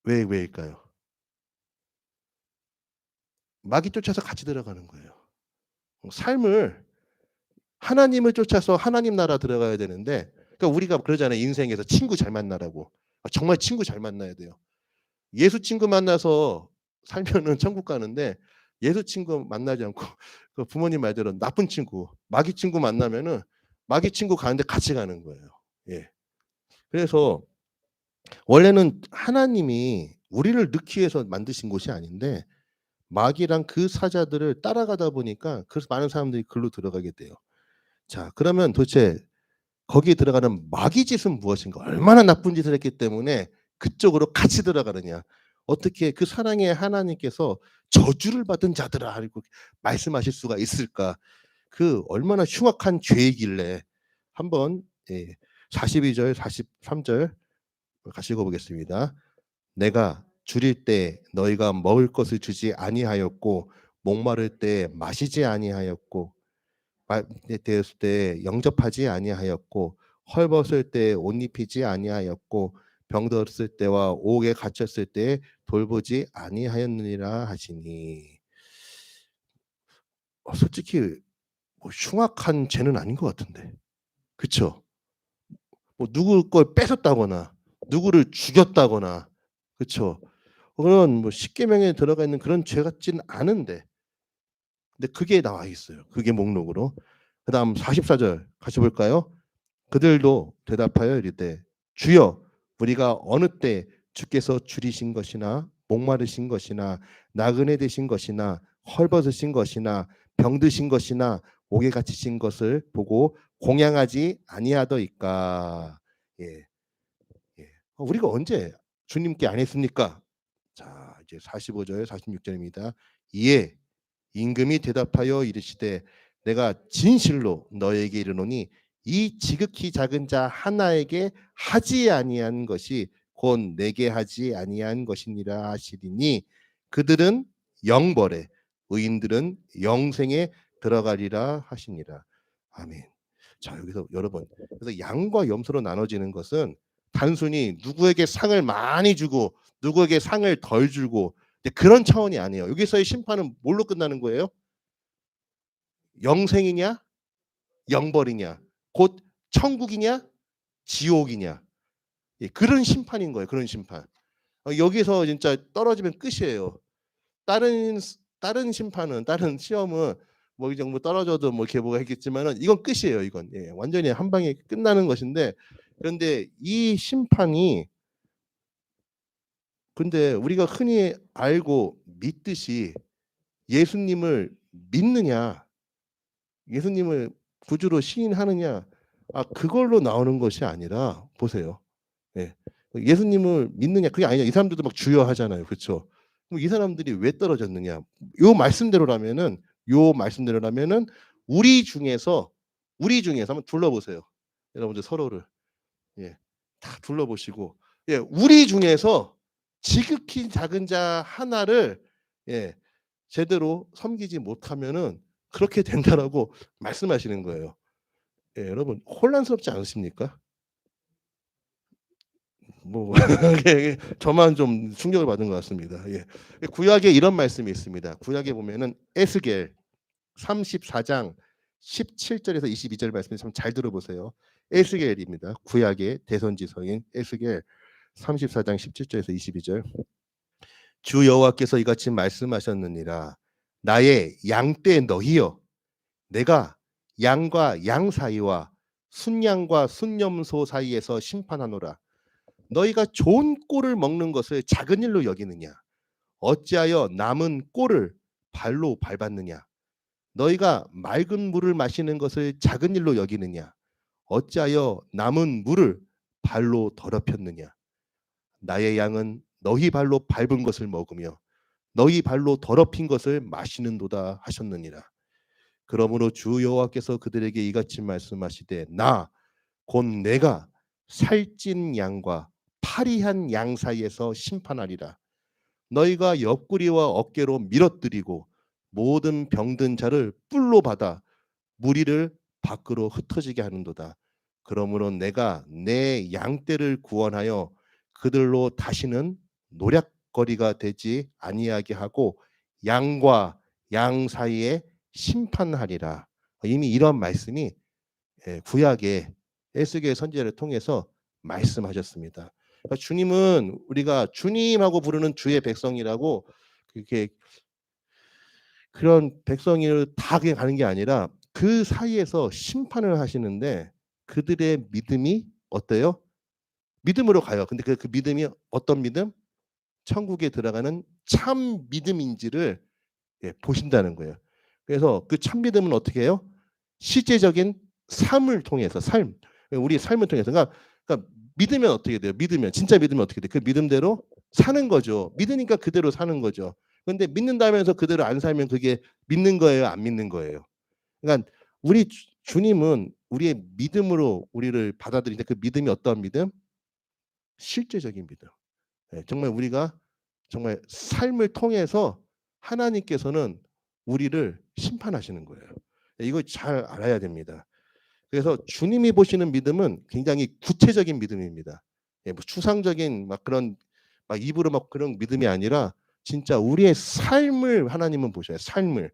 왜일까요? 마귀 쫓아서 같이 들어가는 거예요. 삶을 하나님을 쫓아서 하나님 나라 들어가야 되는데 그러니까 우리가 그러잖아요. 인생에서 친구 잘 만나라고. 정말 친구 잘 만나야 돼요. 예수 친구 만나서 살면은 천국 가는데 예수 친구 만나지 않고 그 부모님 말대로 나쁜 친구, 마귀 친구 만나면은 마귀 친구 가는데 같이 가는 거예요. 예. 그래서 원래는 하나님이 우리를 넣기 위해서 만드신 곳이 아닌데 마귀랑 그 사자들을 따라가다 보니까 그래서 많은 사람들이 글로 들어가게 돼요. 자, 그러면 도대체 거기에 들어가는 마귀 짓은 무엇인가? 얼마나 나쁜 짓을 했기 때문에 그쪽으로 같이 들어가느냐? 어떻게 그 사랑의 하나님께서 저주를 받은 자들아 하고 말씀하실 수가 있을까? 그 얼마나 흉악한 죄이길래 한번 42절, 43절 같이 읽어보겠습니다. 내가 줄일 때 너희가 먹을 것을 주지 아니하였고 목마를 때 마시지 아니하였고 되었을 때 영접하지 아니하였고 헐벗을 때 옷 입히지 아니하였고 병들었을 때와 옥에 갇혔을 때 돌보지 아니하였느니라 하시니. 솔직히 뭐 흉악한 죄는 아닌 것 같은데, 그렇죠? 뭐 누구 걸 뺏었다거나 누구를 죽였다거나, 그렇죠? 그런 뭐 십계명에 들어가 있는 그런 죄 같지는 않은데, 근데 그게 나와 있어요. 그게 목록으로. 그다음 44절 같이 볼까요? 그들도 대답하여 이르되 주여 우리가 어느 때 주께서 줄이신 것이나 목마르신 것이나 나그네 되신 것이나 헐벗으신 것이나 병드신 것이나 옥에 갇히신 것을 보고 공양하지 아니하더이까. 예. 예. 우리가 언제 주님께 안 했습니까? 자, 이제 45절 46절입니다. 이에 임금이 대답하여 이르시되 내가 진실로 너에게 이르노니 이 지극히 작은 자 하나에게 하지 아니한 것이 곧 내게 하지 아니한 것이니라 하시리니 그들은 영벌에 의인들은 영생에 들어가리라 하시니라. 아멘. 자, 여기서 여러분, 그래서 양과 염소로 나눠지는 것은 단순히 누구에게 상을 많이 주고 누구에게 상을 덜 주고 그런 차원이 아니에요. 여기서의 심판은 뭘로 끝나는 거예요? 영생이냐 영벌이냐, 곧 천국이냐 지옥이냐, 그런 심판인 거예요. 그런 심판. 여기서 진짜 떨어지면 끝이에요. 다른 심판은, 다른 시험은 뭐 이 정도 떨어져도 뭐 이렇게 뭐가 있겠지만은 이건 끝이에요. 이건 완전히 한 방에 끝나는 것인데, 그런데 이 심판이, 근데 우리가 흔히 알고 믿듯이 예수님을 믿느냐, 예수님을 구주로 시인하느냐, 그걸로 나오는 것이 아니라 보세요. 예수님을 믿느냐 그게 아니냐. 이 사람들도 막 주여 하잖아요. 그렇죠? 그럼 이 사람들이 왜 떨어졌느냐? 요 말씀대로라면은 우리 중에서 한번 둘러보세요. 여러분들 서로를 다 둘러보시고, 우리 중에서 지극히 작은 자 하나를 제대로 섬기지 못하면은 그렇게 된다라고 말씀하시는 거예요. 여러분 혼란스럽지 않으십니까? 뭐 저만 좀 충격을 받은 것 같습니다. 구약에 이런 말씀이 있습니다. 구약에 보면은 에스겔 34장 17절에서 22절 말씀 좀 잘 들어보세요. 에스겔입니다. 구약의 대선지서인 에스겔 34장 17절에서 22절. 주 여호와께서 이같이 말씀하셨느니라. 나의 양떼 너희여, 내가 양과 양 사이와 순양과 순염소 사이에서 심판하노라. 너희가 좋은 꼴을 먹는 것을 작은 일로 여기느냐? 어찌하여 남은 꼴을 발로 밟았느냐? 너희가 맑은 물을 마시는 것을 작은 일로 여기느냐? 어찌하여 남은 물을 발로 더럽혔느냐? 나의 양은 너희 발로 밟은 것을 먹으며 너희 발로 더럽힌 것을 마시는도다 하셨느니라. 그러므로 주 여호와께서 그들에게 이같이 말씀하시되 나 곧 내가 살찐 양과 파리한 양 사이에서 심판하리라. 너희가 옆구리와 어깨로 밀어뜨리고 모든 병든 자를 뿔로 받아 무리를 밖으로 흩어지게 하는도다. 그러므로 내가 내 양떼를 구원하여 그들로 다시는 노략거리가 되지 아니하게 하고 양과 양 사이에 심판하리라. 이미 이런 말씀이 구약의 에스겔 선지자를 통해서 말씀하셨습니다. 그러니까 주님은 우리가 주님하고 부르는 주의 백성이라고 그게 그런 백성을 다 그냥 가는 게 아니라 그 사이에서 심판을 하시는데 그들의 믿음이 어때요? 믿음으로 가요. 근데 그 믿음이 어떤 믿음? 천국에 들어가는 참 믿음인지를 보신다는 거예요. 그래서 그 참 믿음은 어떻게 해요? 실제적인 삶을 통해서 우리 삶을 통해서 그러니까 믿으면 어떻게 돼요? 믿으면 진짜 믿으면 어떻게 돼요? 그 믿음대로 사는 거죠. 믿으니까 그대로 사는 거죠. 그런데 믿는다면서 그대로 안 살면 그게 믿는 거예요, 안 믿는 거예요? 그러니까 우리 주님은 우리의 믿음으로 우리를 받아들이는데 그 믿음이 어떤 믿음? 실제적인 믿음. 정말 우리가 정말 삶을 통해서 하나님께서는 우리를 심판하시는 거예요. 이거 잘 알아야 됩니다. 그래서 주님이 보시는 믿음은 굉장히 구체적인 믿음입니다. 뭐 추상적인 막 그런 막 입으로 막 그런 믿음이 아니라 진짜 우리의 삶을 하나님은 보셔요. 삶을.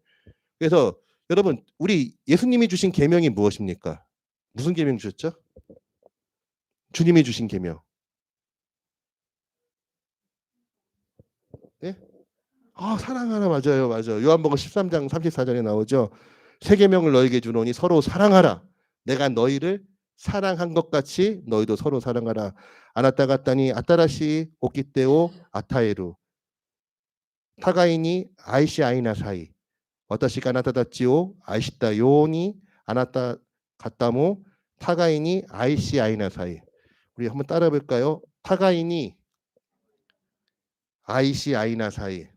그래서 여러분 우리 예수님이 주신 계명이 무엇입니까? 무슨 계명 주셨죠? 주님이 주신 계명. 예? 사랑하라 맞아요. 맞아요. 요한복음 13장 34절에 나오죠. 새 계명을 너에게 주노니 서로 사랑하라. 내가 너희를 사랑한 것 같이 너희도 서로 사랑하라. 아나타 가타니 아타라시 오키테오 아타에루. 타가이니 아이시 아이나 사이. 와타시가 아나타 다치오 아이시타 요니 아나타 가타모 타가이니 아이시 아이나 사이. 우리 한번 따라 볼까요? 타가이니 아이시 아이나 사이.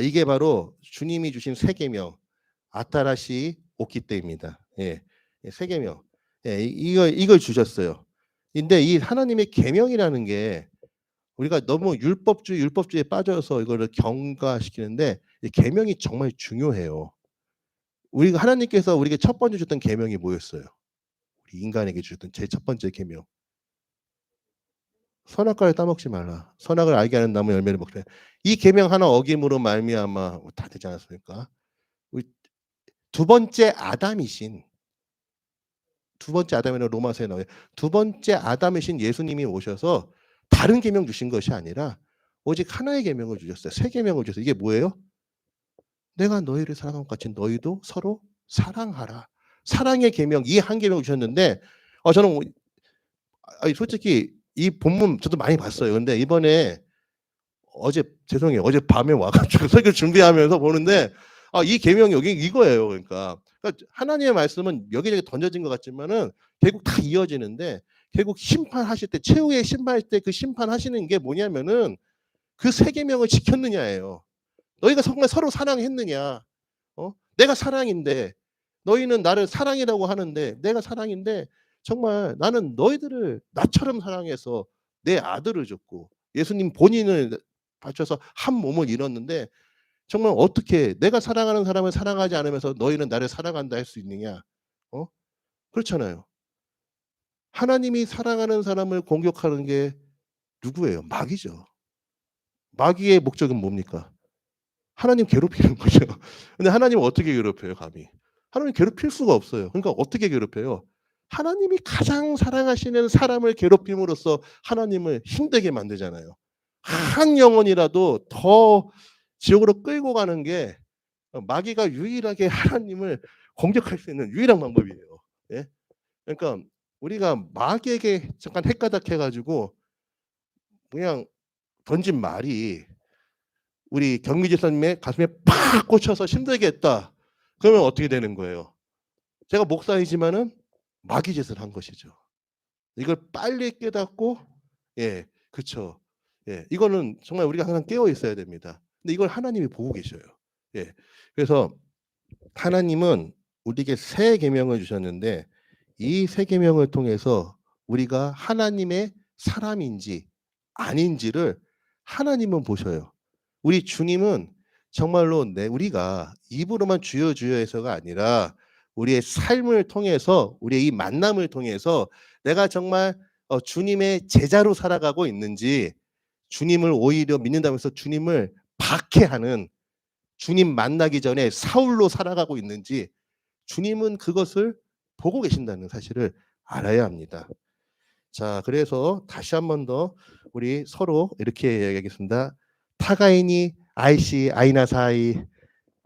이게 바로 주님이 주신 새 계명 아타라시 오키테입니다. 예, 새 계명. 예, 이걸 주셨어요. 근데 이 하나님의 계명이라는 게 우리가 너무 율법주의에 빠져서 이거를 경과시키는데 이 계명이 정말 중요해요. 우리가 하나님께서 우리에게 첫 번째 줬던 계명이 뭐였어요? 우리 인간에게 주셨던 제 첫 번째 계명. 선악과를 따먹지 말라. 선악을 알게 하는 나무 열매를 먹되. 이 계명 하나 어김으로 말미암아 다 되지 않았습니까? 우리 두 번째 아담이라는 로마서에 나와요. 두 번째 아담이신 예수님이 오셔서 다른 계명 주신 것이 아니라 오직 하나의 계명을 주셨어요. 새 계명을 주셨어요. 이게 뭐예요? 내가 너희를 사랑한 것 같이 너희도 서로 사랑하라. 사랑의 계명, 이 한 계명을 주셨는데 저는 솔직히 이 본문 저도 많이 봤어요. 근데 이번에 죄송해요. 어젯밤에 와가지고 설교 준비하면서 보는데 이 계명이 여기 이거예요. 그러니까 하나님의 말씀은 여기저기 던져진 것 같지만은 결국 다 이어지는데 결국 심판하실 때 최후의 심판할 때 그 심판하시는 게 뭐냐면은 그 세 계명을 지켰느냐예요. 너희가 정말 서로 사랑했느냐? 내가 사랑인데 너희는 나를 사랑이라고 하는데 내가 사랑인데 정말 나는 너희들을 나처럼 사랑해서 내 아들을 줬고 예수님 본인을 바쳐서 한 몸을 이뤘는데 정말 어떻게 내가 사랑하는 사람을 사랑하지 않으면서 너희는 나를 사랑한다 할 수 있느냐? 그렇잖아요. 하나님이 사랑하는 사람을 공격하는 게 누구예요? 마귀죠. 마귀의 목적은 뭡니까? 하나님 괴롭히는 거죠. 근데 하나님은 어떻게 괴롭혀요, 감히? 하나님 괴롭힐 수가 없어요. 그러니까 어떻게 괴롭혀요? 하나님이 가장 사랑하시는 사람을 괴롭힘으로써 하나님을 힘들게 만들잖아요. 한 영혼이라도 더 지옥으로 끌고 가는 게 마귀가 유일하게 하나님을 공격할 수 있는 유일한 방법이에요. 예? 그러니까 우리가 마귀에게 잠깐 헷가닥해가지고 그냥 던진 말이 우리 경미 집사님의 가슴에 팍 꽂혀서 힘들게 했다. 그러면 어떻게 되는 거예요? 제가 목사이지만은 마귀 짓을 한 것이죠. 이걸 빨리 깨닫고 그렇죠. 이거는 정말 우리가 항상 깨어 있어야 됩니다. 근데 이걸 하나님이 보고 계셔요. 그래서 하나님은 우리에게 새 계명을 주셨는데 이 새 계명을 통해서 우리가 하나님의 사람인지 아닌지를 하나님은 보셔요. 우리 주님은 정말로 우리가 입으로만 주여 주여 해서가 아니라 우리의 삶을 통해서 우리의 이 만남을 통해서 내가 정말 주님의 제자로 살아가고 있는지 주님을 오히려 믿는다면서 주님을 박해하는 주님 만나기 전에 사울로 살아가고 있는지 주님은 그것을 보고 계신다는 사실을 알아야 합니다. 자, 그래서 다시 한 번 더 우리 서로 이렇게 이야기하겠습니다. 타가이니 아이시 아이나사이,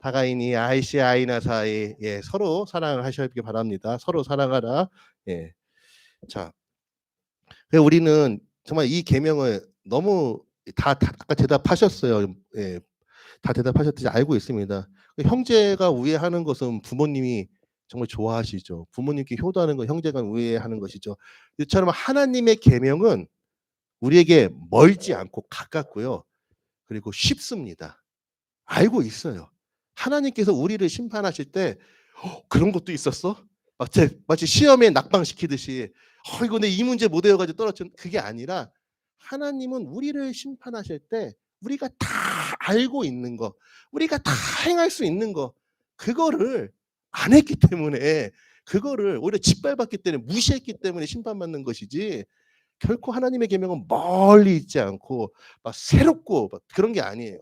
타가이니 아이시 아이나사이. 예, 서로 사랑을 하셔야 바랍니다. 서로 사랑하라. 예. 자, 그래서 우리는 정말 이 계명을 너무 아까 대답하셨어요. 예, 다 대답하셨듯이 알고 있습니다. 형제가 우애하는 것은 부모님이 정말 좋아하시죠. 부모님께 효도하는 건 형제가 우애하는 것이죠. 이처럼 하나님의 계명은 우리에게 멀지 않고 가깝고요. 그리고 쉽습니다. 알고 있어요. 하나님께서 우리를 심판하실 때 그런 것도 있었어? 마치 시험에 낙방시키듯이 이거 내 이 문제 못 외워가지고 떨어진, 그게 아니라 하나님은 우리를 심판하실 때 우리가 다 알고 있는 거, 우리가 다 행할 수 있는 거, 그거를 안 했기 때문에, 그거를 오히려 짓밟았기 때문에, 무시했기 때문에 심판받는 것이지, 결코 하나님의 계명은 멀리 있지 않고 막 새롭고 막 그런 게 아니에요.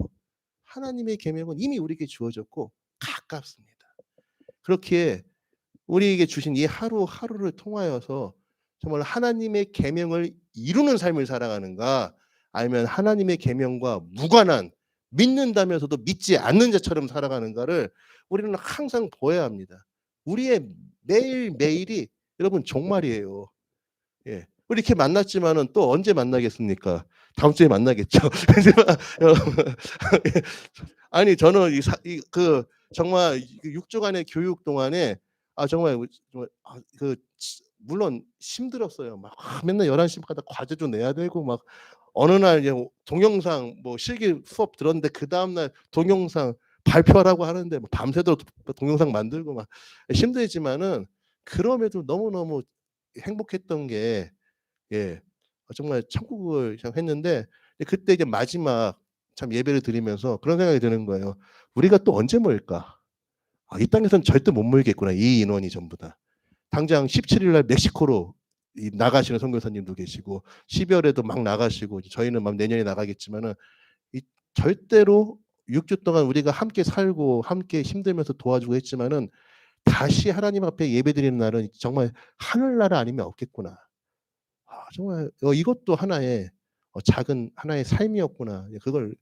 하나님의 계명은 이미 우리에게 주어졌고 가깝습니다. 그렇기에 우리에게 주신 이 하루하루를 통하여서 정말 하나님의 계명을 이루는 삶을 살아가는가, 아니면 하나님의 계명과 무관한, 믿는다면서도 믿지 않는 자처럼 살아가는가를 우리는 항상 보여야 합니다. 우리의 매일매일이 여러분 종말이에요. 예. 우리 이렇게 만났지만은 또 언제 만나겠습니까? 다음 주에 만나겠죠. 아니 저는 정말 6주간의 교육 동안에 정말 물론 힘들었어요. 막 맨날 11시마다 과제도 내야 되고, 막 어느 날 이제 동영상 실기 수업 들었는데 그 다음 날 동영상 발표하라고 하는데 밤새도록 동영상 만들고 막 힘들지만은, 그럼에도 너무너무 행복했던 게, 예, 정말 천국을 했는데, 그때 이제 마지막 참 예배를 드리면서 그런 생각이 드는 거예요. 우리가 또 언제 모일까? 이 땅에서는 절대 못 모이겠구나. 이 인원이 전부 다. 당장 17일 날 멕시코로 나가시는 선교사님도 계시고, 12월에도 막 나가시고, 저희는 막 내년에 나가겠지만은, 절대로 6주 동안 우리가 함께 살고 함께 힘들면서 도와주고 했지만은, 다시 하나님 앞에 예배드리는 날은 정말 하늘나라 아니면 없겠구나. 정말 이것도 하나의 작은 하나의 삶이었구나. 그걸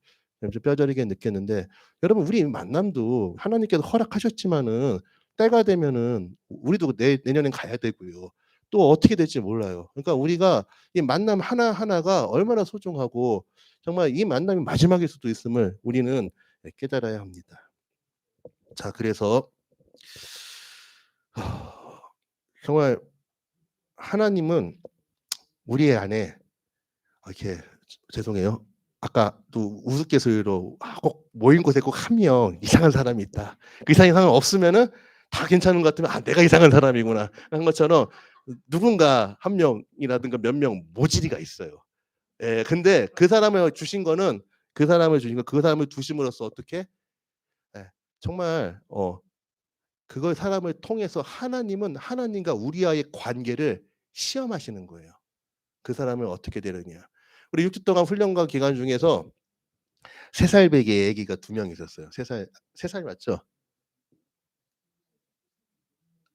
좀 뼈저리게 느꼈는데, 여러분 우리 만남도 하나님께서 허락하셨지만은 때가 되면은 우리도 내년엔 가야 되고요. 또 어떻게 될지 몰라요. 그러니까 우리가 이 만남 하나하나가 얼마나 소중하고, 정말 이 만남이 마지막일 수도 있음을 우리는 깨달아야 합니다. 자, 그래서 정말 하나님은 우리 안에 이렇게, 죄송해요. 아까 또 우스갯소리로 꼭 모인 곳에 꼭 한 명 이상한 사람이 있다. 그 이상한 사람 없으면은 다 괜찮은 것 같으면 내가 이상한 사람이구나 한 것처럼, 누군가 한 명이라든가 몇 명 모질이가 있어요. 예, 근데 그 사람을 주신 거는 그 사람을 두심으로써 어떻게? 예, 정말 그걸 사람을 통해서 하나님은 하나님과 우리와의 관계를 시험하시는 거예요. 그 사람을 어떻게 되느냐. 우리 6주 동안 훈련과 기간 중에서 3살 배기의 아기가 2명 있었어요. 3살 맞죠?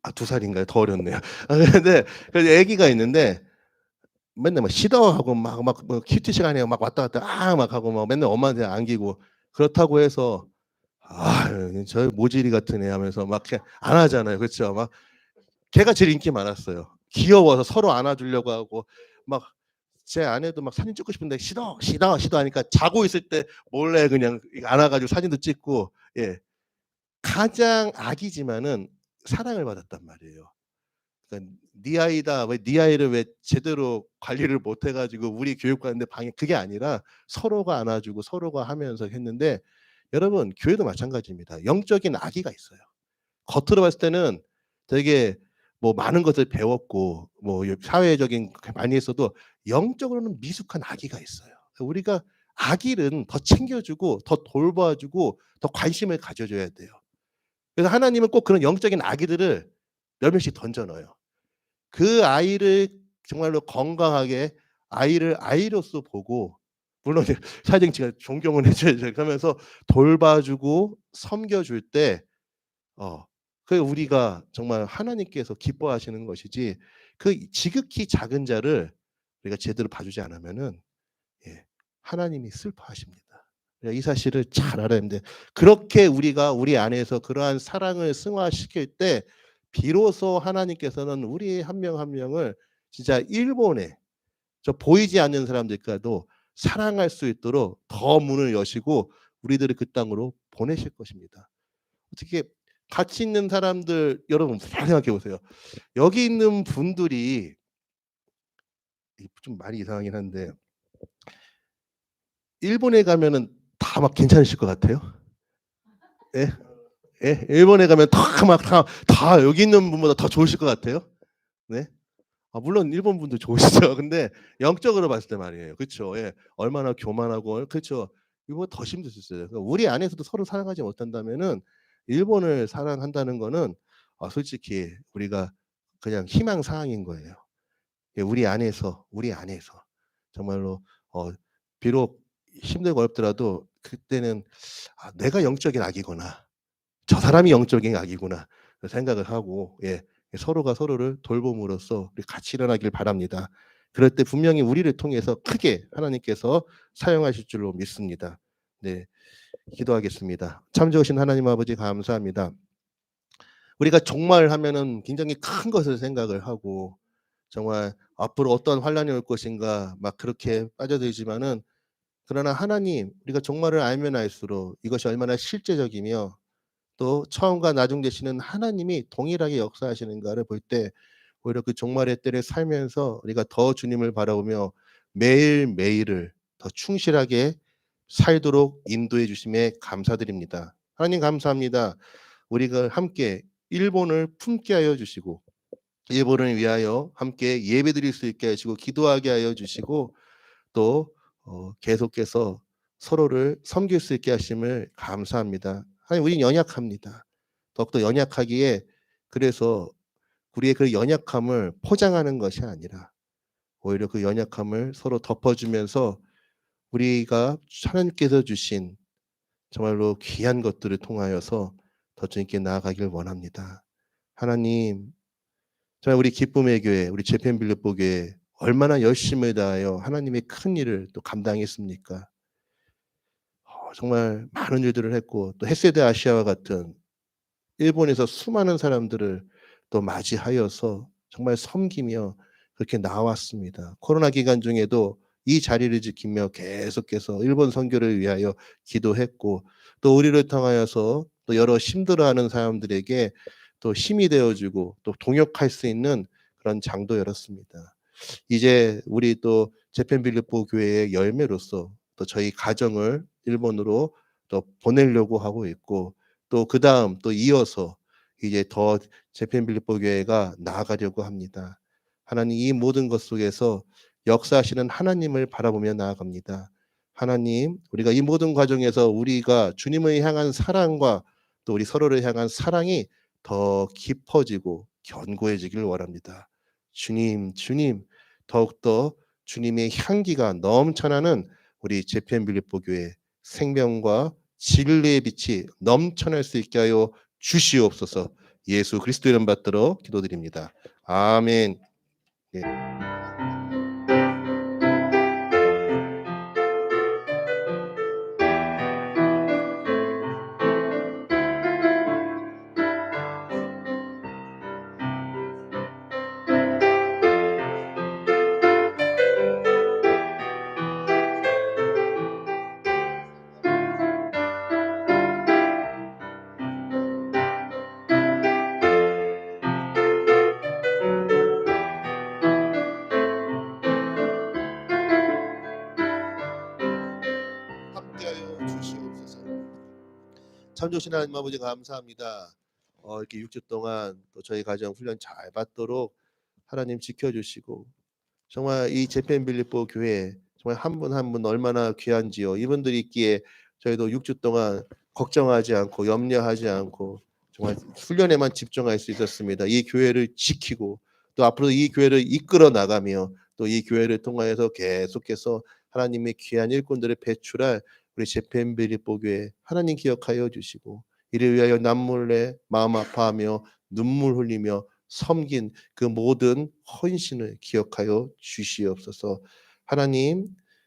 2살인가요? 더 어렸네요. 근데 그 아기가 있는데 맨날 막 시더하고 막 큐티 시간에 막 왔다 갔다 막 하고 막 맨날 엄마한테 안기고, 그렇다고 해서 저 모질이 같은 애 하면서 막 안 하잖아요. 그렇죠? 막 걔가 제일 인기 많았어요. 귀여워서 서로 안아주려고 하고, 막 제 아내도 막 사진 찍고 싶은데 시더 하니까 자고 있을 때 몰래 그냥 안아가지고 사진도 찍고, 예, 가장 아기지만은 사랑을 받았단 말이에요. 그러니까 네 아이다, 왜 네 아이를 왜 제대로 관리를 못 해가지고 우리 교육관인데 방해, 그게 아니라 서로가 안아주고 서로가 하면서 했는데, 여러분 교회도 마찬가지입니다. 영적인 아기가 있어요. 겉으로 봤을 때는 되게 많은 것을 배웠고 사회적인 많이 했어도 영적으로는 미숙한 아기가 있어요. 우리가 아기는 더 챙겨주고 더 돌봐주고 더 관심을 가져줘야 돼요. 그래서 하나님은 꼭 그런 영적인 아기들을 몇 명씩 던져 넣어요. 그 아이를 정말로 건강하게 아이를 아이로서 보고, 물론 사회적인 제가 존경을 해줘야죠. 그러면서 돌봐주고 섬겨줄 때 그 우리가 정말 하나님께서 기뻐하시는 것이지, 그 지극히 작은 자를 우리가 제대로 봐주지 않으면은, 예, 하나님이 슬퍼하십니다. 이 사실을 잘 알아야 되는데 그렇게 우리가 우리 안에서 그러한 사랑을 승화시킬 때 비로소 하나님께서는 우리 한 명 한 명을 진짜 일본에 저 보이지 않는 사람들과도 사랑할 수 있도록 더 문을 여시고 우리들을 그 땅으로 보내실 것입니다. 어떻게 같이 있는 사람들 여러분 잘 생각해 보세요. 여기 있는 분들이 좀 말이 이상하긴 한데 일본에 가면은 다 막 괜찮으실 것 같아요? 예? 예? 일본에 가면 다 여기 있는 분보다 더 좋으실 것 같아요? 네? 물론 일본 분도 좋으시죠. 근데 영적으로 봤을 때 말이에요. 그쵸? 예. 얼마나 교만하고 그쵸? 이거보다 더 힘들 수 있어요. 그러니까 우리 안에서도 서로 사랑하지 못한다면은 일본을 사랑한다는 거는 솔직히 우리가 그냥 희망 사항인 거예요. 예, 우리 안에서 정말로 비록 힘들고 어렵더라도 그때는 '내가 영적인 악이구나. 저 사람이 영적인 악이구나.' 생각을 하고 예, 서로가 서로를 돌봄으로써 우리 같이 일어나길 바랍니다. 그럴 때 분명히 우리를 통해서 크게 하나님께서 사용하실 줄로 믿습니다. 네. 기도하겠습니다. 참 좋으신 하나님 아버지 감사합니다. 우리가 종말하면은 굉장히 큰 것을 생각을 하고 정말 '앞으로 어떤 환란이 올 것인가.' 막 그렇게 빠져들지만은 그러나 하나님 우리가 종말을 알면 알수록 이것이 얼마나 실제적이며 또 처음과 나중 되시는 하나님이 동일하게 역사하시는가를 볼 때 오히려 그 종말의 때를 살면서 우리가 더 주님을 바라보며 매일매일을 더 충실하게 살도록 인도해 주심에 감사드립니다. 하나님 감사합니다. 우리가 함께 일본을 품게 하여 주시고 일본을 위하여 함께 예배드릴 수 있게 하시고 기도하게 하여 주시고 또 계속해서 서로를 섬길 수 있게 하심을 감사합니다. 하나님 우리는 연약합니다. 더욱더 연약하기에 그래서 우리의 그 연약함을 포장하는 것이 아니라 오히려 그 연약함을 서로 덮어주면서 우리가 하나님께서 주신 정말로 귀한 것들을 통하여서 더 주님께 나아가길 원합니다. 하나님 정말 우리 기쁨의 교회, 우리 재팬빌립보 교회 얼마나 열심을 다하여 하나님의 큰 일을 또 감당했습니까? 정말 많은 일들을 했고 또 헷세대 아시아와 같은 일본에서 수많은 사람들을 또 맞이하여서 정말 섬기며 그렇게 나왔습니다. 코로나 기간 중에도 이 자리를 지키며 계속해서 일본 선교를 위하여 기도했고 또 우리를 통하여서 또 여러 힘들어하는 사람들에게 또 힘이 되어주고 또 동역할 수 있는 그런 장도 열었습니다. 이제 우리 또 재팬빌립보 교회의 열매로서 또 저희 가정을 일본으로 또 보내려고 하고 있고 또 그다음 또 이어서 이제 더 재팬빌립보 교회가 나아가려고 합니다. 하나님 이 모든 것 속에서 역사하시는 하나님을 바라보며 나아갑니다. 하나님 우리가 이 모든 과정에서 우리가 주님을 향한 사랑과 또 우리 서로를 향한 사랑이 더 깊어지고 견고해지길 원합니다. 주님 더욱더 주님의 향기가 넘쳐나는 우리 재팬빌립보 교회 생명과 진리의 빛이 넘쳐날 수 있게 하여 주시옵소서. 예수 그리스도 이름 받들어 기도드립니다. 아멘. 예. 함께하여 주시옵소서. 참 좋으신 하나님 아버지 감사합니다. 이렇게 6주 동안 또 저희 가정 훈련 잘 받도록 하나님 지켜주시고 정말 이 재팬빌립보 교회 정말 한 분 한 분 얼마나 귀한지요. 이분들이 있기에 저희도 6주 동안 걱정하지 않고 염려하지 않고 정말 훈련에만 집중할 수 있었습니다. 이 교회를 지키고 또 앞으로 이 교회를 이끌어 나가며 또 이 교회를 통하여서 계속해서 하나님의 귀한 일꾼들을 배출할 우리 재팬빌립보 교회 하나님 기억하여 주시고 이를 위하여 남몰래 마음 아파하며 눈물 흘리며 섬긴 그 모든 헌신을 기억하여 주시옵소서. 하나님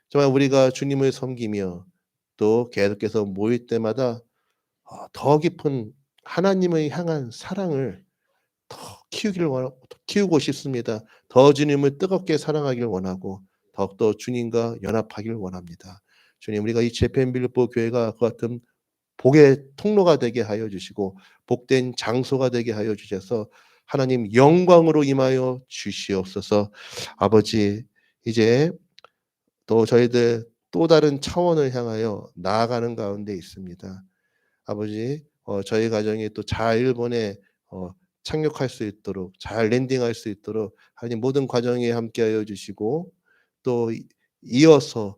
정말 우리가 주님을 섬기며 또 계속해서 모일 때마다 더 깊은 하나님을 향한 사랑을 더 키우고 싶습니다. 더 주님을 뜨겁게 사랑하길 원하고 더욱더 주님과 연합하길 원합니다. 주님, 우리가 이 재팬빌보 교회가 그 같은 복의 통로가 되게 하여 주시고 복된 장소가 되게 하여 주셔서 하나님 영광으로 임하여 주시옵소서. 아버지, 이제 또 저희들 또 다른 차원을 향하여 나아가는 가운데 있습니다. 아버지, 저희 가정이 또 잘 일본에 착륙할 수 있도록, 잘 랜딩할 수 있도록 하나님 모든 과정에 함께하여 주시고, 또 이어서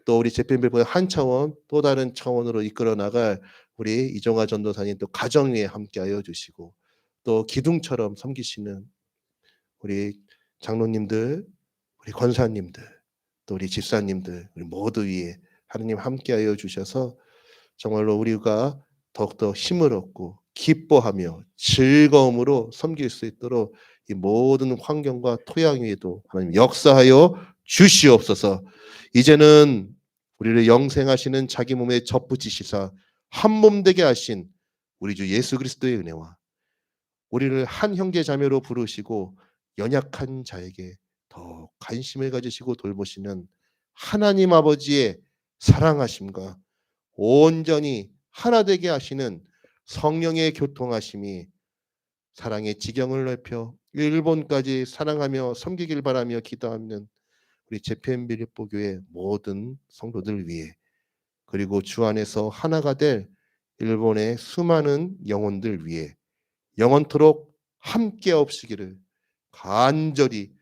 또 우리 재팬빌보의 한 차원 또 다른 차원으로 이끌어 나갈 우리 이종화 전도사님 또 가정 위에 함께하여 주시고, 또 기둥처럼 섬기시는 우리 장로님들, 우리 권사님들, 또 우리 집사님들, 우리 모두 위에 하나님 함께하여 주셔서 정말로 우리가 더욱더 힘을 얻고 기뻐하며 즐거움으로 섬길 수 있도록 이 모든 환경과 토양 위에도 하나님 역사하여 주시옵소서. 이제는 우리를 영생하시는 자기 몸에 접붙이시사 한 몸 되게 하신 우리 주 예수 그리스도의 은혜와 우리를 한 형제 자매로 부르시고 연약한 자에게 더 관심을 가지시고 돌보시는 하나님 아버지의 사랑하심과 온전히 하나 되게 하시는 성령의 교통하심이 사랑의 지경을 넓혀 일본까지 사랑하며 섬기길 바라며 기도하는 우리 재팬빌보 교회 모든 성도들 위해, 그리고 주 안에서 하나가 될 일본의 수많은 영혼들 위해 영원토록 함께 없으기를 간절히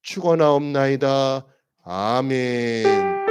축원하옵나이다. 아멘.